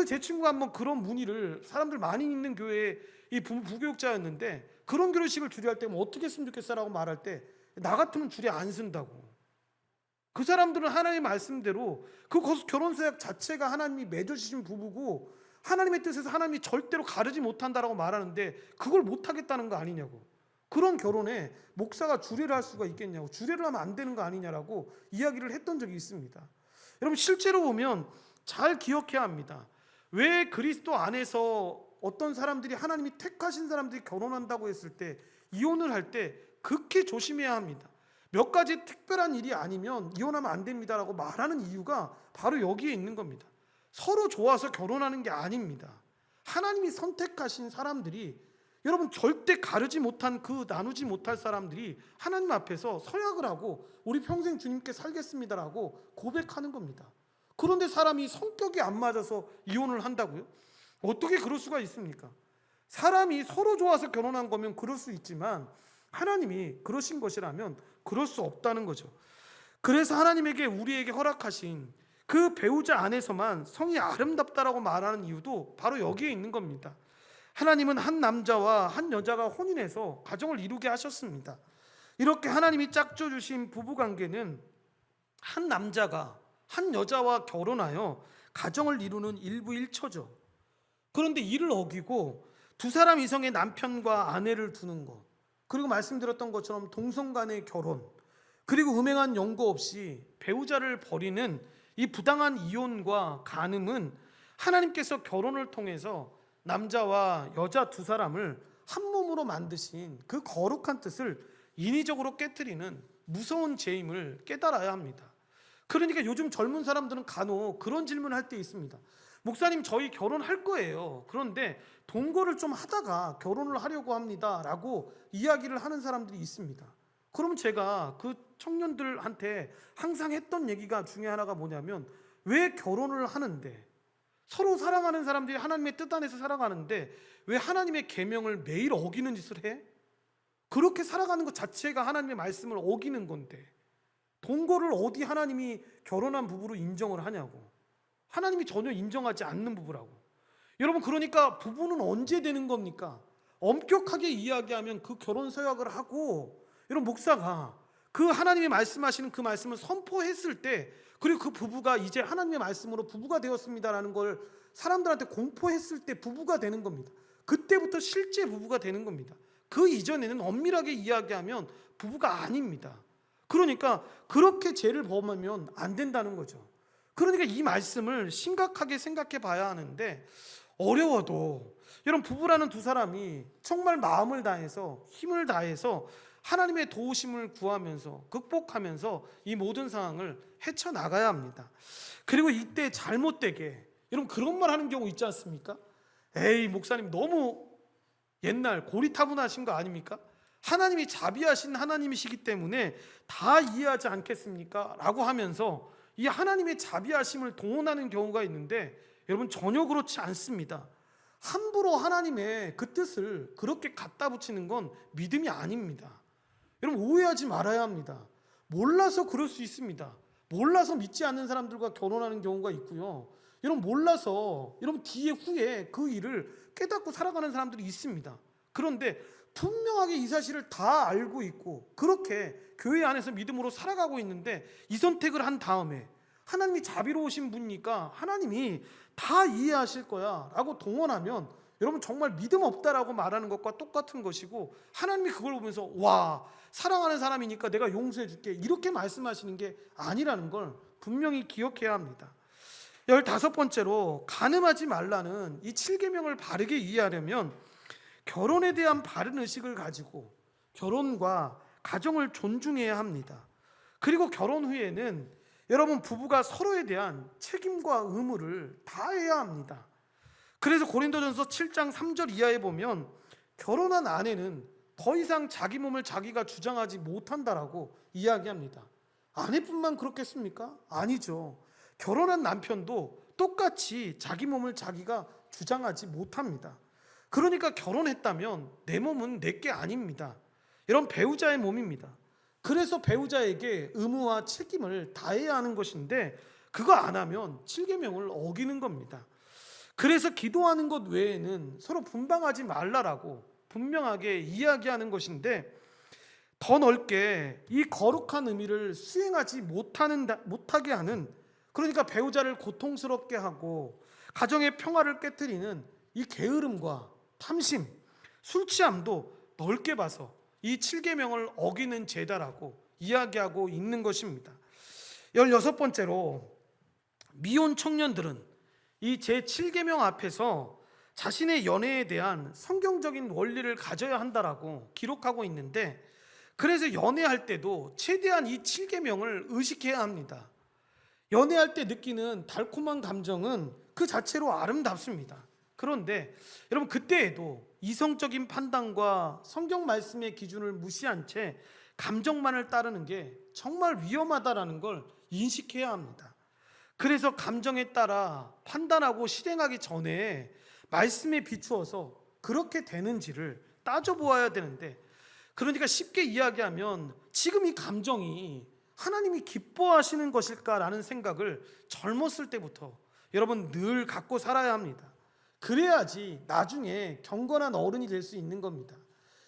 제 친구가 한번 그런 문의를 사람들 많이 있는 교회에 이 부교육자였는데 그런 결혼식을 주례할 때 어떻게 했으면 좋겠어라고 말할 때 나 같으면 주례 안 쓴다고. 그 사람들은 하나님의 말씀대로 그 결혼 서약 자체가 하나님이 맺어주신 부부고 하나님의 뜻에서 하나님이 절대로 가르지 못한다라고 말하는데 그걸 못하겠다는 거 아니냐고. 그런 결혼에 목사가 주례를 할 수가 있겠냐고. 주례를 하면 안 되는 거 아니냐라고 이야기를 했던 적이 있습니다. 여러분 실제로 보면 잘 기억해야 합니다. 왜 그리스도 안에서 어떤 사람들이 하나님이 택하신 사람들이 결혼한다고 했을 때 이혼을 할 때 극히 조심해야 합니다. 몇 가지 특별한 일이 아니면 이혼하면 안 됩니다라고 말하는 이유가 바로 여기에 있는 겁니다. 서로 좋아서 결혼하는 게 아닙니다. 하나님이 선택하신 사람들이 여러분 절대 가르지 못한 나누지 못할 사람들이 하나님 앞에서 서약을 하고 우리 평생 주님께 살겠습니다라고 고백하는 겁니다. 그런데 사람이 성격이 안 맞아서 이혼을 한다고요? 어떻게 그럴 수가 있습니까? 사람이 서로 좋아서 결혼한 거면 그럴 수 있지만 하나님이 그러신 것이라면 그럴 수 없다는 거죠. 그래서 하나님에게 우리에게 허락하신 그 배우자 안에서만 성이 아름답다라고 말하는 이유도 바로 여기에 있는 겁니다. 하나님은 한 남자와 한 여자가 혼인해서 가정을 이루게 하셨습니다. 이렇게 하나님이 짝져 주신 부부관계는 한 남자가 한 여자와 결혼하여 가정을 이루는 일부일처죠. 그런데 이를 어기고 두 사람 이상의 남편과 아내를 두는 것, 그리고 말씀드렸던 것처럼 동성 간의 결혼, 그리고 음행한 연고 없이 배우자를 버리는 이 부당한 이혼과 간음은 하나님께서 결혼을 통해서 남자와 여자 두 사람을 한 몸으로 만드신 그 거룩한 뜻을 인위적으로 깨트리는 무서운 죄임을 깨달아야 합니다. 그러니까 요즘 젊은 사람들은 간혹 그런 질문을 할 때 있습니다. 목사님 저희 결혼할 거예요. 그런데 동거를 좀 하다가 결혼을 하려고 합니다 라고 이야기를 하는 사람들이 있습니다. 그럼 제가 그 청년들한테 항상 했던 얘기가 중에 하나가 뭐냐면 왜 결혼을 하는데 서로 사랑하는 사람들이 하나님의 뜻 안에서 살아가는데 왜 하나님의 계명을 매일 어기는 짓을 해? 그렇게 살아가는 것 자체가 하나님의 말씀을 어기는 건데 동거를 어디 하나님이 결혼한 부부로 인정을 하냐고. 하나님이 전혀 인정하지 않는 부부라고. 여러분 그러니까 부부는 언제 되는 겁니까? 엄격하게 이야기하면 그 결혼 서약을 하고 여러분 목사가 그 하나님이 말씀하시는 그 말씀을 선포했을 때 그리고 그 부부가 이제 하나님의 말씀으로 부부가 되었습니다라는 걸 사람들한테 공포했을 때 부부가 되는 겁니다. 그때부터 실제 부부가 되는 겁니다. 그 이전에는 엄밀하게 이야기하면 부부가 아닙니다. 그러니까 그렇게 죄를 범하면 안 된다는 거죠. 그러니까 이 말씀을 심각하게 생각해 봐야 하는데 어려워도 여러분 부부라는 두 사람이 정말 마음을 다해서 힘을 다해서 하나님의 도우심을 구하면서 극복하면서 이 모든 상황을 헤쳐나가야 합니다. 그리고 이때 잘못되게 여러분 그런 말 하는 경우 있지 않습니까? 에이 목사님 너무 옛날 고리타분하신 거 아닙니까? 하나님이 자비하신 하나님이시기 때문에 다 이해하지 않겠습니까? 라고 하면서 이 하나님의 자비하심을 동원하는 경우가 있는데 여러분 전혀 그렇지 않습니다. 함부로 하나님의 그 뜻을 그렇게 갖다 붙이는 건 믿음이 아닙니다. 여러분 오해하지 말아야 합니다. 몰라서 그럴 수 있습니다. 몰라서 믿지 않는 사람들과 결혼하는 경우가 있고요. 여러분 몰라서 여러분 뒤에 후에 그 일을 깨닫고 살아가는 사람들이 있습니다. 그런데 분명하게 이 사실을 다 알고 있고 그렇게 교회 안에서 믿음으로 살아가고 있는데 이 선택을 한 다음에 하나님이 자비로우신 분이니까 하나님이 다 이해하실 거야 라고 동원하면 여러분 정말 믿음 없다라고 말하는 것과 똑같은 것이고, 하나님이 그걸 보면서 와, 사랑하는 사람이니까 내가 용서해 줄게 이렇게 말씀하시는 게 아니라는 걸 분명히 기억해야 합니다. 15번째로 간음하지 말라는 이 7계명을 바르게 이해하려면 결혼에 대한 바른 의식을 가지고 결혼과 가정을 존중해야 합니다. 그리고 결혼 후에는 여러분 부부가 서로에 대한 책임과 의무를 다해야 합니다. 그래서 고린도전서 7장 3절 이하에 보면 결혼한 아내는 더 이상 자기 몸을 자기가 주장하지 못한다라고 이야기합니다. 아내뿐만 그렇겠습니까? 아니죠. 결혼한 남편도 똑같이 자기 몸을 자기가 주장하지 못합니다. 그러니까 결혼했다면 내 몸은 내게 아닙니다. 이런 배우자의 몸입니다. 그래서 배우자에게 의무와 책임을 다해야 하는 것인데 그거 안 하면 7계명을 어기는 겁니다. 그래서 기도하는 것 외에는 서로 분방하지 말라라고 분명하게 이야기하는 것인데, 더 넓게 이 거룩한 의미를 수행하지 못하게 하는, 그러니까 배우자를 고통스럽게 하고 가정의 평화를 깨트리는 이 게으름과 탐심, 술 취함도 넓게 봐서 이 7계명을 어기는 죄다라고 이야기하고 있는 것입니다. 16번째로 미혼 청년들은 이 제7계명 앞에서 자신의 연애에 대한 성경적인 원리를 가져야 한다라고 기록하고 있는데, 그래서 연애할 때도 최대한 이 7계명을 의식해야 합니다. 연애할 때 느끼는 달콤한 감정은 그 자체로 아름답습니다. 그런데 여러분 그때에도 이성적인 판단과 성경 말씀의 기준을 무시한 채 감정만을 따르는 게 정말 위험하다라는 걸 인식해야 합니다. 그래서 감정에 따라 판단하고 실행하기 전에 말씀에 비추어서 그렇게 되는지를 따져보아야 되는데, 그러니까 쉽게 이야기하면 지금 이 감정이 하나님이 기뻐하시는 것일까라는 생각을 젊었을 때부터 여러분 늘 갖고 살아야 합니다. 그래야지 나중에 경건한 어른이 될 수 있는 겁니다.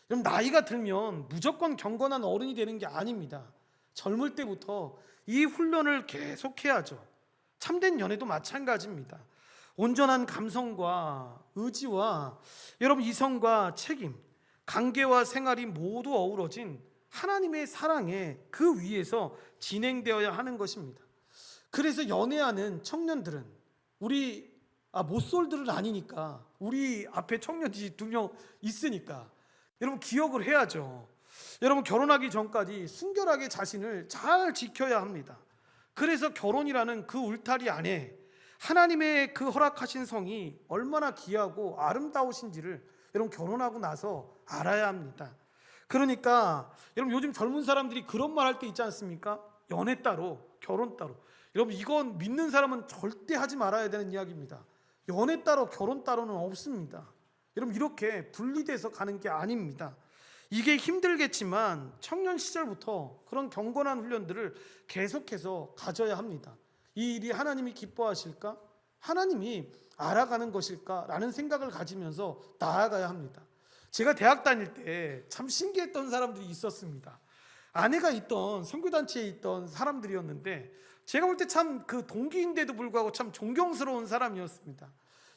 여러분 나이가 들면 무조건 경건한 어른이 되는 게 아닙니다. 젊을 때부터 이 훈련을 계속해야죠. 참된 연애도 마찬가지입니다. 온전한 감성과 의지와 여러분 이성과 책임, 관계와 생활이 모두 어우러진 하나님의 사랑에 그 위에서 진행되어야 하는 것입니다. 그래서 연애하는 청년들은 우리 모쏠들은 아니니까 우리 앞에 청년들이 2명 있으니까 여러분 기억을 해야죠. 여러분 결혼하기 전까지 순결하게 자신을 잘 지켜야 합니다. 그래서 결혼이라는 그 울타리 안에 하나님의 그 허락하신 성이 얼마나 귀하고 아름다우신지를 여러분 결혼하고 나서 알아야 합니다. 그러니까 여러분 요즘 젊은 사람들이 그런 말 할 때 있지 않습니까? 연애 따로 결혼 따로. 여러분 이건 믿는 사람은 절대 하지 말아야 되는 이야기입니다. 연애 따로 결혼 따로는 없습니다. 여러분 이렇게 분리돼서 가는 게 아닙니다. 이게 힘들겠지만 청년 시절부터 그런 경건한 훈련들을 계속해서 가져야 합니다. 이 일이 하나님이 기뻐하실까? 하나님이 알아가는 것일까? 라는 생각을 가지면서 나아가야 합니다. 제가 대학 다닐 때 참 신기했던 사람들이 있었습니다. 아내가 있던 선교단체에 있던 사람들이었는데 제가 볼 때 참 그 동기인데도 불구하고 참 존경스러운 사람이었습니다.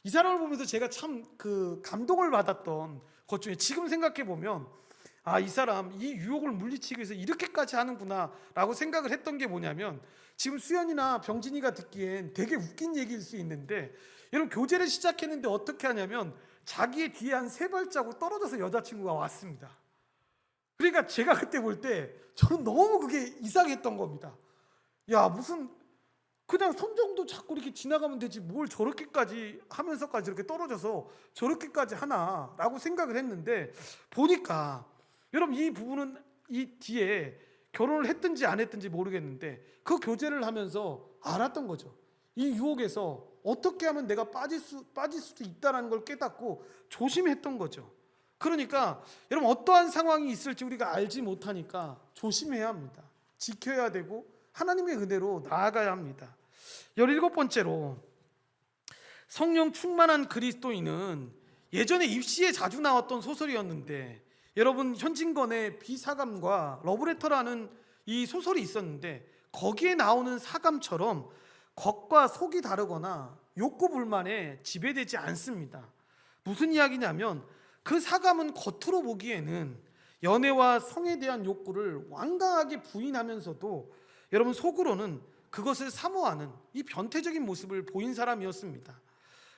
이 사람을 보면서 제가 참 그 감동을 받았던 것 중에 지금 생각해 보면 이 사람 이 유혹을 물리치기 위해서 이렇게까지 하는구나 라고 생각을 했던 게 뭐냐면, 지금 수연이나 병진이가 듣기엔 되게 웃긴 얘기일 수 있는데 여러분 교제를 시작했는데 어떻게 하냐면 자기의 뒤에 한 3발자국 떨어져서 여자친구가 왔습니다. 그러니까 제가 그때 볼 때 저는 너무 그게 이상했던 겁니다. 야 무슨 그냥 손 정도 잡고 이렇게 지나가면 되지 뭘 저렇게까지 하면서까지 이렇게 떨어져서 저렇게까지 하나 라고 생각을 했는데, 보니까 여러분 이 부분은 이 뒤에 결혼을 했든지 안 했든지 모르겠는데 그 교제를 하면서 알았던 거죠. 이 유혹에서 어떻게 하면 내가 빠질 수도 있다는 걸 깨닫고 조심했던 거죠. 그러니까 여러분 어떠한 상황이 있을지 우리가 알지 못하니까 조심해야 합니다. 지켜야 되고 하나님의 은혜로 나아가야 합니다. 17번째로 성령 충만한 그리스도인은 예전에 입시에 자주 나왔던 소설이었는데, 여러분 현진건의 비사감과 러브레터라는 이 소설이 있었는데, 거기에 나오는 사감처럼 겉과 속이 다르거나 욕구 불만에 지배되지 않습니다. 무슨 이야기냐면, 그 사감은 겉으로 보기에는 연애와 성에 대한 욕구를 완강하게 부인하면서도 여러분 속으로는 그것을 사모하는 이 변태적인 모습을 보인 사람이었습니다.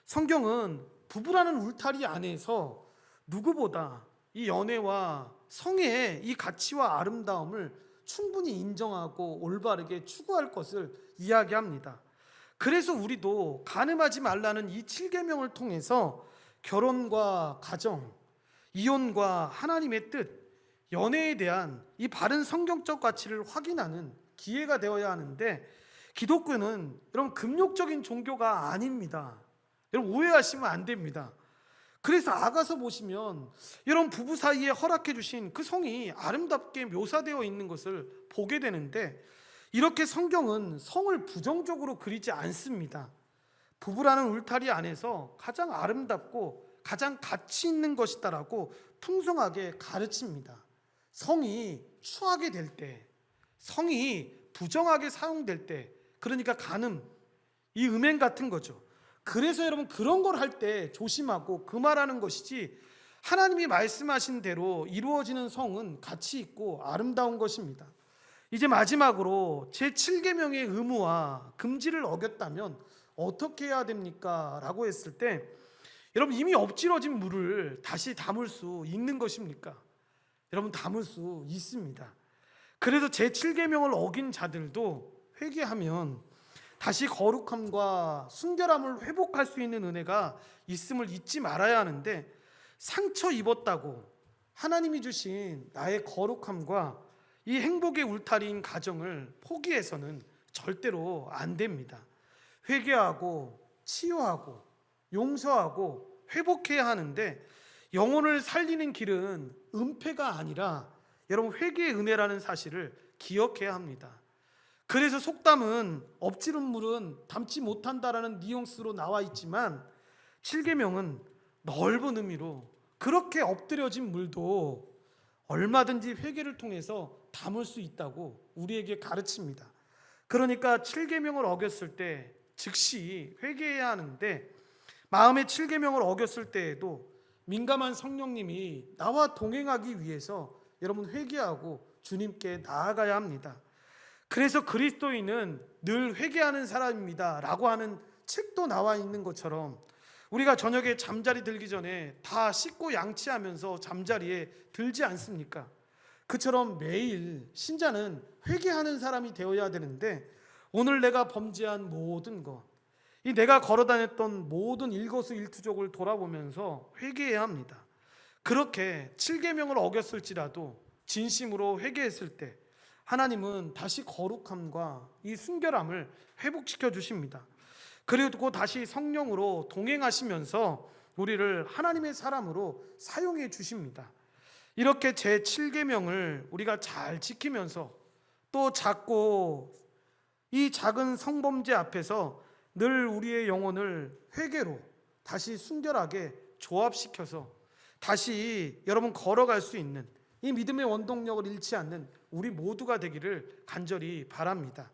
성경은 부부라는 울타리 안에서 누구보다 이 연애와 성의 이 가치와 아름다움을 충분히 인정하고 올바르게 추구할 것을 이야기합니다. 그래서 우리도 간음하지 말라는 이 7계명을 통해서 결혼과 가정, 이혼과 하나님의 뜻, 연애에 대한 이 바른 성경적 가치를 확인하는 기회가 되어야 하는데, 기독교는 여러분 금욕적인 종교가 아닙니다. 여러분 오해하시면 안 됩니다. 그래서 아가서 보시면 여러분 부부 사이에 허락해 주신 그 성이 아름답게 묘사되어 있는 것을 보게 되는데, 이렇게 성경은 성을 부정적으로 그리지 않습니다. 부부라는 울타리 안에서 가장 아름답고 가장 가치 있는 것이다라고 풍성하게 가르칩니다. 성이 추하게 될 때, 성이 부정하게 사용될 때, 그러니까 간음, 이 음행 같은 거죠. 그래서 여러분 그런 걸 할 때 조심하고 금하라는 것이지, 하나님이 말씀하신 대로 이루어지는 성은 가치 있고 아름다운 것입니다. 이제 마지막으로 제7계명의 의무와 금지를 어겼다면 어떻게 해야 됩니까? 라고 했을 때, 여러분 이미 엎질러진 물을 다시 담을 수 있는 것입니까? 여러분 담을 수 있습니다. 그래서 제7계명을 어긴 자들도 회개하면 다시 거룩함과 순결함을 회복할 수 있는 은혜가 있음을 잊지 말아야 하는데, 상처 입었다고 하나님이 주신 나의 거룩함과 이 행복의 울타리인 가정을 포기해서는 절대로 안 됩니다. 회개하고 치유하고 용서하고 회복해야 하는데, 영혼을 살리는 길은 은폐가 아니라 여러분 회개의 은혜라는 사실을 기억해야 합니다. 그래서 속담은 엎지른 물은 담지 못한다라는 뉘앙스로 나와 있지만, 7계명은 넓은 의미로 그렇게 엎드려진 물도 얼마든지 회개를 통해서 담을 수 있다고 우리에게 가르칩니다. 그러니까 7계명을 어겼을 때 즉시 회개해야 하는데, 마음의 7계명을 어겼을 때에도 민감한 성령님이 나와 동행하기 위해서 여러분 회개하고 주님께 나아가야 합니다. 그래서 그리스도인은 늘 회개하는 사람입니다 라고 하는 책도 나와 있는 것처럼, 우리가 저녁에 잠자리 들기 전에 다 씻고 양치하면서 잠자리에 들지 않습니까? 그처럼 매일 신자는 회개하는 사람이 되어야 되는데, 오늘 내가 범죄한 모든 것, 이 내가 걸어다녔던 모든 일거수일투족을 돌아보면서 회개해야 합니다. 그렇게 7계명을 어겼을지라도 진심으로 회개했을 때 하나님은 다시 거룩함과 이 순결함을 회복시켜 주십니다. 그리고 다시 성령으로 동행하시면서 우리를 하나님의 사람으로 사용해 주십니다. 이렇게 제7계명을 우리가 잘 지키면서 또 작고 이 작은 성범죄 앞에서 늘 우리의 영혼을 회개로 다시 순결하게 조합시켜서 다시 여러분 걸어갈 수 있는 이 믿음의 원동력을 잃지 않는 우리 모두가 되기를 간절히 바랍니다.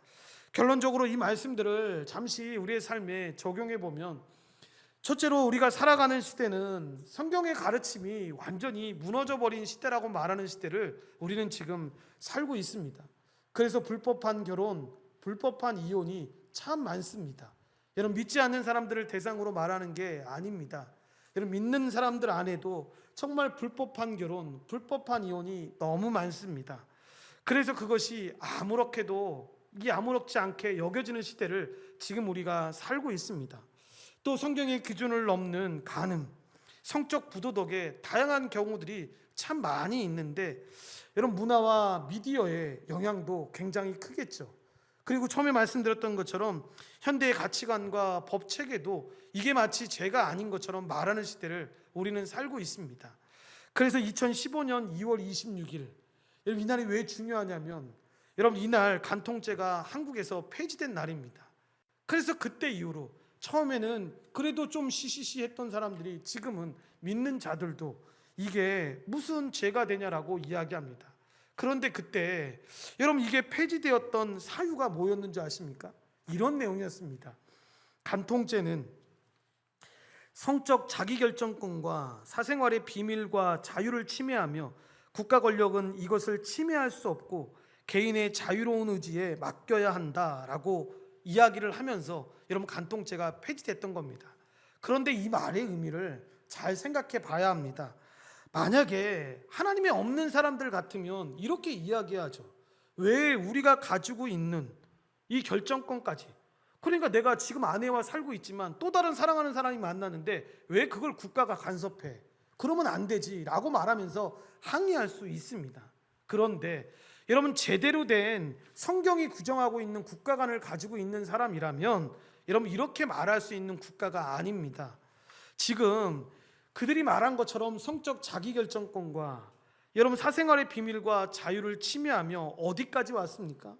결론적으로 이 말씀들을 잠시 우리의 삶에 적용해 보면, 첫째로 우리가 살아가는 시대는 성경의 가르침이 완전히 무너져 버린 시대라고 말하는 시대를 우리는 지금 살고 있습니다. 그래서 불법한 결혼, 불법한 이혼이 참 많습니다. 여러분 믿지 않는 사람들을 대상으로 말하는 게 아닙니다. 여러분 믿는 사람들 안에도 정말 불법한 결혼, 불법한 이혼이 너무 많습니다. 그래서 그것이 아무렇지 않게 여겨지는 시대를 지금 우리가 살고 있습니다. 또 성경의 기준을 넘는 간음, 성적 부도덕의 다양한 경우들이 참 많이 있는데, 여러분 문화와 미디어의 영향도 굉장히 크겠죠. 그리고 처음에 말씀드렸던 것처럼 현대의 가치관과 법 체계도 이게 마치 죄가 아닌 것처럼 말하는 시대를 우리는 살고 있습니다. 그래서 2015년 2월 26일, 여러분 이날이 왜 중요하냐면, 여러분 이날 간통죄가 한국에서 폐지된 날입니다. 그래서 그때 이후로 처음에는 그래도 좀 시시시했던 사람들이 지금은 믿는 자들도 이게 무슨 죄가 되냐라고 이야기합니다. 그런데 그때 여러분 이게 폐지되었던 사유가 뭐였는지 아십니까? 이런 내용이었습니다. 간통죄는 성적 자기결정권과 사생활의 비밀과 자유를 침해하며 국가 권력은 이것을 침해할 수 없고 개인의 자유로운 의지에 맡겨야 한다라고 이야기를 하면서 여러분 간통죄가 폐지됐던 겁니다. 그런데 이 말의 의미를 잘 생각해 봐야 합니다. 만약에 하나님이 없는 사람들 같으면 이렇게 이야기하죠. 왜 우리가 가지고 있는 이 결정권까지, 그러니까 내가 지금 아내와 살고 있지만 또 다른 사랑하는 사람이 만나는데 왜 그걸 국가가 간섭해? 그러면 안 되지 라고 말하면서 항의할 수 있습니다. 그런데 여러분 제대로 된 성경이 규정하고 있는 국가관을 가지고 있는 사람이라면 여러분 이렇게 말할 수 있는 국가가 아닙니다. 지금 그들이 말한 것처럼 성적 자기결정권과 여러분 사생활의 비밀과 자유를 침해하며 어디까지 왔습니까?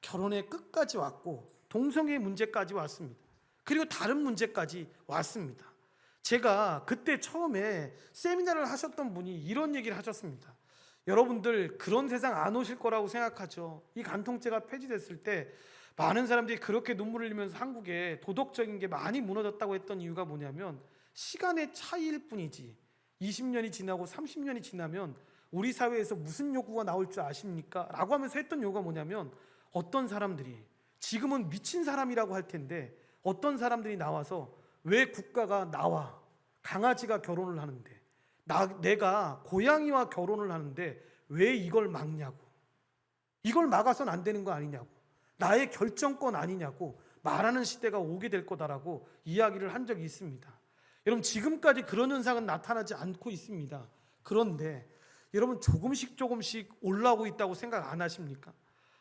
결혼의 끝까지 왔고 동성애 문제까지 왔습니다. 그리고 다른 문제까지 왔습니다. 제가 그때 처음에 세미나를 하셨던 분이 이런 얘기를 하셨습니다. 여러분들 그런 세상 안 오실 거라고 생각하죠. 이 간통죄가 폐지됐을 때 많은 사람들이 그렇게 눈물을 흘리면서 한국에 도덕적인 게 많이 무너졌다고 했던 이유가 뭐냐면 시간의 차이일 뿐이지 20년이 지나고 30년이 지나면 우리 사회에서 무슨 요구가 나올 줄 아십니까? 라고 하면서 했던 요구가 뭐냐면 어떤 사람들이 지금은 미친 사람이라고 할 텐데 어떤 사람들이 나와서 왜 국가가 나와 강아지가 결혼을 하는데 내가 고양이와 결혼을 하는데 왜 이걸 막냐고, 이걸 막아서는 안 되는 거 아니냐고, 나의 결정권 아니냐고 말하는 시대가 오게 될 거다라고 이야기를 한 적이 있습니다. 여러분 지금까지 그런 현상은 나타나지 않고 있습니다. 그런데 여러분 조금씩 올라오고 있다고 생각 안 하십니까?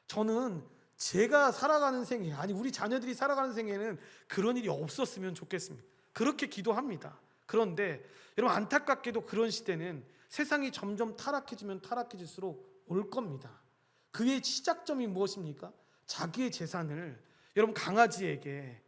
저는 제가 살아가는 생애, 아니 우리 자녀들이 살아가는 생애는 그런 일이 없었으면 좋겠습니다. 그렇게 기도합니다. 그런데 여러분 안타깝게도 그런 시대는 세상이 점점 타락해지면 타락해질수록 올 겁니다. 그의 시작점이 무엇입니까? 자기의 재산을 여러분 강아지에게,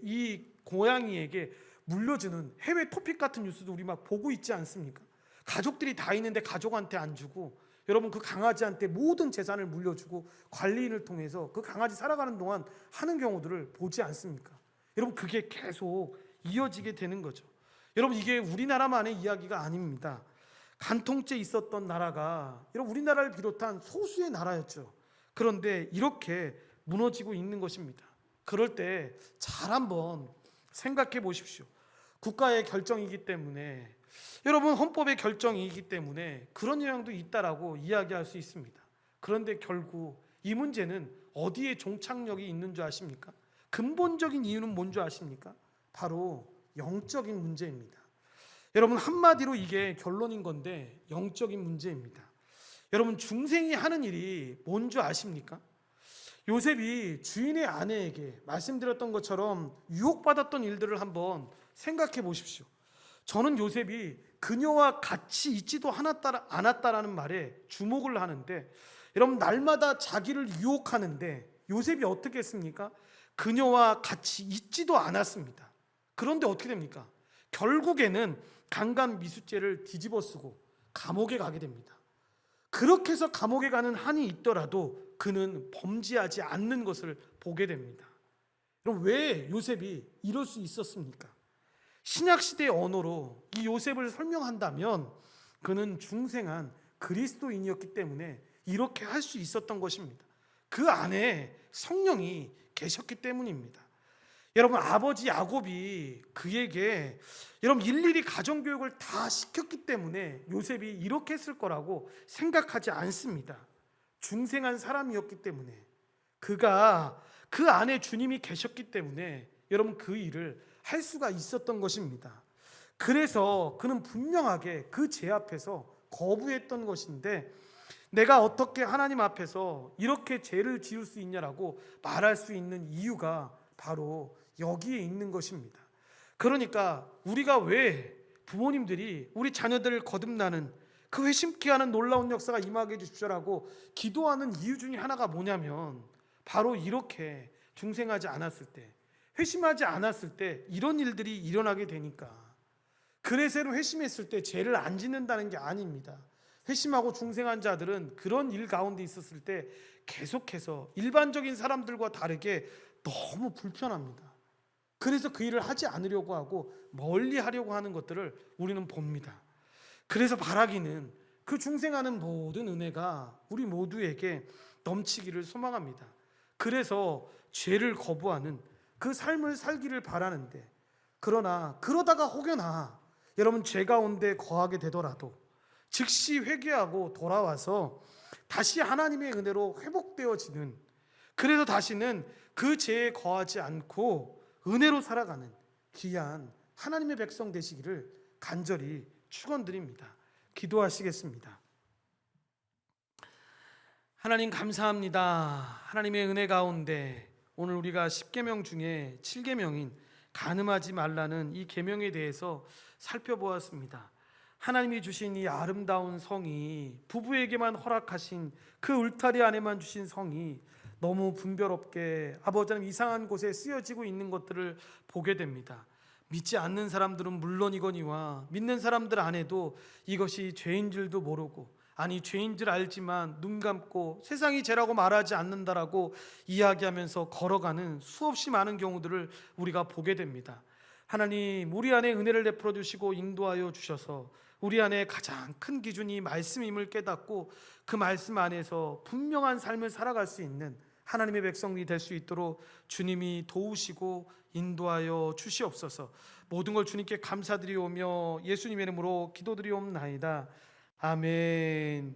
이 고양이에게 물려주는 해외 토픽 같은 뉴스도 우리 막 보고 있지 않습니까? 가족들이 다 있는데 가족한테 안 주고 여러분 그 강아지한테 모든 재산을 물려주고 관리인을 통해서 그 강아지 살아가는 동안 하는 경우들을 보지 않습니까? 여러분 그게 계속 이어지게 되는 거죠. 여러분 이게 우리나라만의 이야기가 아닙니다. 간통죄 있었던 나라가 여러분 우리나라를 비롯한 소수의 나라였죠. 그런데 이렇게 무너지고 있는 것입니다. 그럴 때 잘 한번 생각해 보십시오. 국가의 결정이기 때문에 여러분 헌법의 결정이기 때문에 그런 영향도 있다라고 이야기할 수 있습니다. 그런데 결국 이 문제는 어디에 종착역이 있는 줄 아십니까? 근본적인 이유는 뭔 줄 아십니까? 바로 영적인 문제입니다. 여러분 한마디로 이게 결론인 건데 영적인 문제입니다. 여러분 중생이 하는 일이 뭔 줄 아십니까? 요셉이 주인의 아내에게 말씀드렸던 것처럼 유혹받았던 일들을 한번 생각해 보십시오. 저는 요셉이 그녀와 같이 있지도 않았다라는 말에 주목을 하는데 여러분 날마다 자기를 유혹하는데 요셉이 어떻게 했습니까? 그녀와 같이 있지도 않았습니다. 그런데 어떻게 됩니까? 결국에는 강간미수죄를 뒤집어쓰고 감옥에 가게 됩니다. 그렇게 해서 감옥에 가는 한이 있더라도 그는 범죄하지 않는 것을 보게 됩니다. 그럼 왜 요셉이 이럴 수 있었습니까? 신약시대의 언어로 이 요셉을 설명한다면 그는 중생한 그리스도인이었기 때문에 이렇게 할 수 있었던 것입니다. 그 안에 성령이 계셨기 때문입니다. 여러분 아버지 야곱이 그에게 여러분 일일이 가정교육을 다 시켰기 때문에 요셉이 이렇게 했을 거라고 생각하지 않습니다. 중생한 사람이었기 때문에 그가 그 안에 주님이 계셨기 때문에 여러분 그 일을 할 수가 있었던 것입니다. 그래서 그는 분명하게 그 죄 앞에서 거부했던 것인데 내가 어떻게 하나님 앞에서 이렇게 죄를 지을 수 있냐라고 말할 수 있는 이유가 바로 여기에 있는 것입니다. 그러니까 우리가 왜 부모님들이 우리 자녀들을 거듭나는 그 회심케 하는 놀라운 역사가 임하게 해주십시오라고 기도하는 이유 중에 하나가 뭐냐면 바로 이렇게 중생하지 않았을 때 회심하지 않았을 때 이런 일들이 일어나게 되니까. 그레세로 회심했을 때 죄를 안 짓는다는 게 아닙니다. 회심하고 중생한 자들은 그런 일 가운데 있었을 때 계속해서 일반적인 사람들과 다르게 너무 불편합니다. 그래서 그 일을 하지 않으려고 하고 멀리 하려고 하는 것들을 우리는 봅니다. 그래서 바라기는 그 중생하는 모든 은혜가 우리 모두에게 넘치기를 소망합니다. 그래서 죄를 거부하는 그 삶을 살기를 바라는데, 그러나 그러다가 혹여나 여러분 죄 가운데 거하게 되더라도 즉시 회개하고 돌아와서 다시 하나님의 은혜로 회복되어지는, 그래서 다시는 그 죄에 거하지 않고 은혜로 살아가는 귀한 하나님의 백성 되시기를 간절히 축원드립니다. 기도하시겠습니다. 하나님 감사합니다. 하나님의 은혜 가운데 오늘 우리가 10계명 중에 7계명인 간음하지 말라는 이 계명에 대해서 살펴보았습니다. 하나님이 주신 이 아름다운 성이, 부부에게만 허락하신 그 울타리 안에만 주신 성이 너무 분별없게 아버지 하나님 이상한 곳에 쓰여지고 있는 것들을 보게 됩니다. 믿지 않는 사람들은 물론이거니와 믿는 사람들 안에도 이것이 죄인 줄도 모르고, 아니 죄인 줄 알지만 눈 감고 세상이 죄라고 말하지 않는다라고 이야기하면서 걸어가는 수없이 많은 경우들을 우리가 보게 됩니다. 하나님, 우리 안에 은혜를 베풀어 주시고 인도하여 주셔서 우리 안에 가장 큰 기준이 말씀임을 깨닫고 그 말씀 안에서 분명한 삶을 살아갈 수 있는 하나님의 백성이 될 수 있도록 주님이 도우시고 인도하여 주시옵소서. 모든 걸 주님께 감사드리오며 예수님의 이름으로 기도드리옵나이다. 아멘.